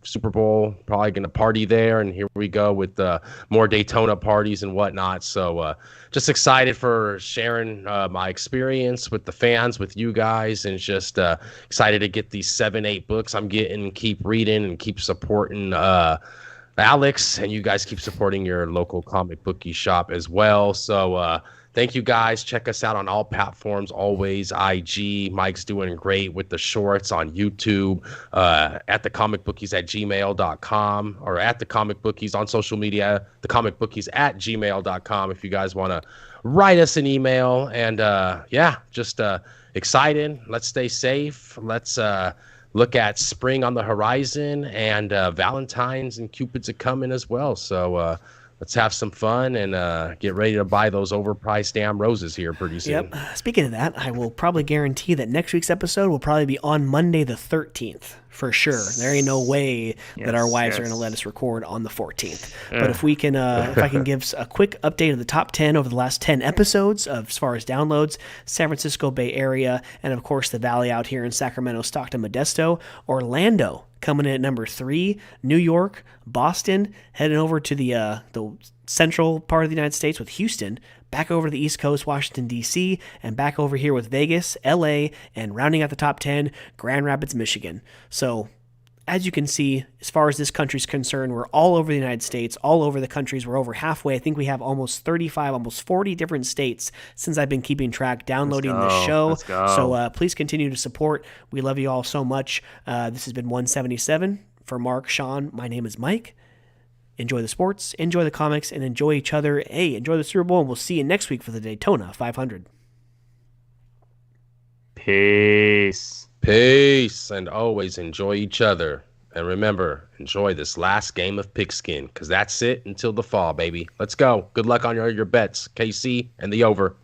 Super Bowl, probably going to party there, and here we go with more Daytona parties and whatnot. So just excited for sharing my experience with the fans, with you guys, and just excited to get these 7-8 books I'm getting, keep reading, and keep supporting Alex, and you guys keep supporting your local comic bookie shop as well. So thank you guys. Check us out on all platforms, always IG. Mike's doing great with the shorts on YouTube, at thecomicbookies@gmail.com, or at thecomicbookies on social media, thecomicbookies@gmail.com if you guys want to write us an email. And just excited. Let's stay safe. Let's look at spring on the horizon, and Valentine's and Cupid's are coming as well. So let's have some fun and get ready to buy those overpriced damn roses here pretty soon. Yep. Speaking of that, I will probably guarantee that next week's episode will probably be on Monday the 13th for sure. There ain't no way that our wives are going to let us record on the 14th. But if we can, if I can give a quick update of the top 10 over the last 10 episodes as far as downloads, San Francisco Bay Area, and of course the Valley out here in Sacramento, Stockton, Modesto, Orlando coming in at number 3, New York, Boston, heading over to the central part of the United States with Houston, back over to the East Coast, Washington, D.C., and back over here with Vegas, L.A., and rounding out the top 10, Grand Rapids, Michigan. So, as you can see, as far as this country's concerned, we're all over the United States, all over the countries. We're over halfway. I think we have almost 35, almost 40 different states since I've been keeping track, downloading the show. Let's go. So please continue to support. We love you all so much. This has been 177. For Mark, Sean, my name is Mike. Enjoy the sports, enjoy the comics, and enjoy each other. Hey, enjoy the Super Bowl, and we'll see you next week for the Daytona 500. Peace. Peace, and always enjoy each other. And remember, enjoy this last game of pigskin, because that's it until the fall, baby. Let's go. Good luck on your bets, KC, and the over.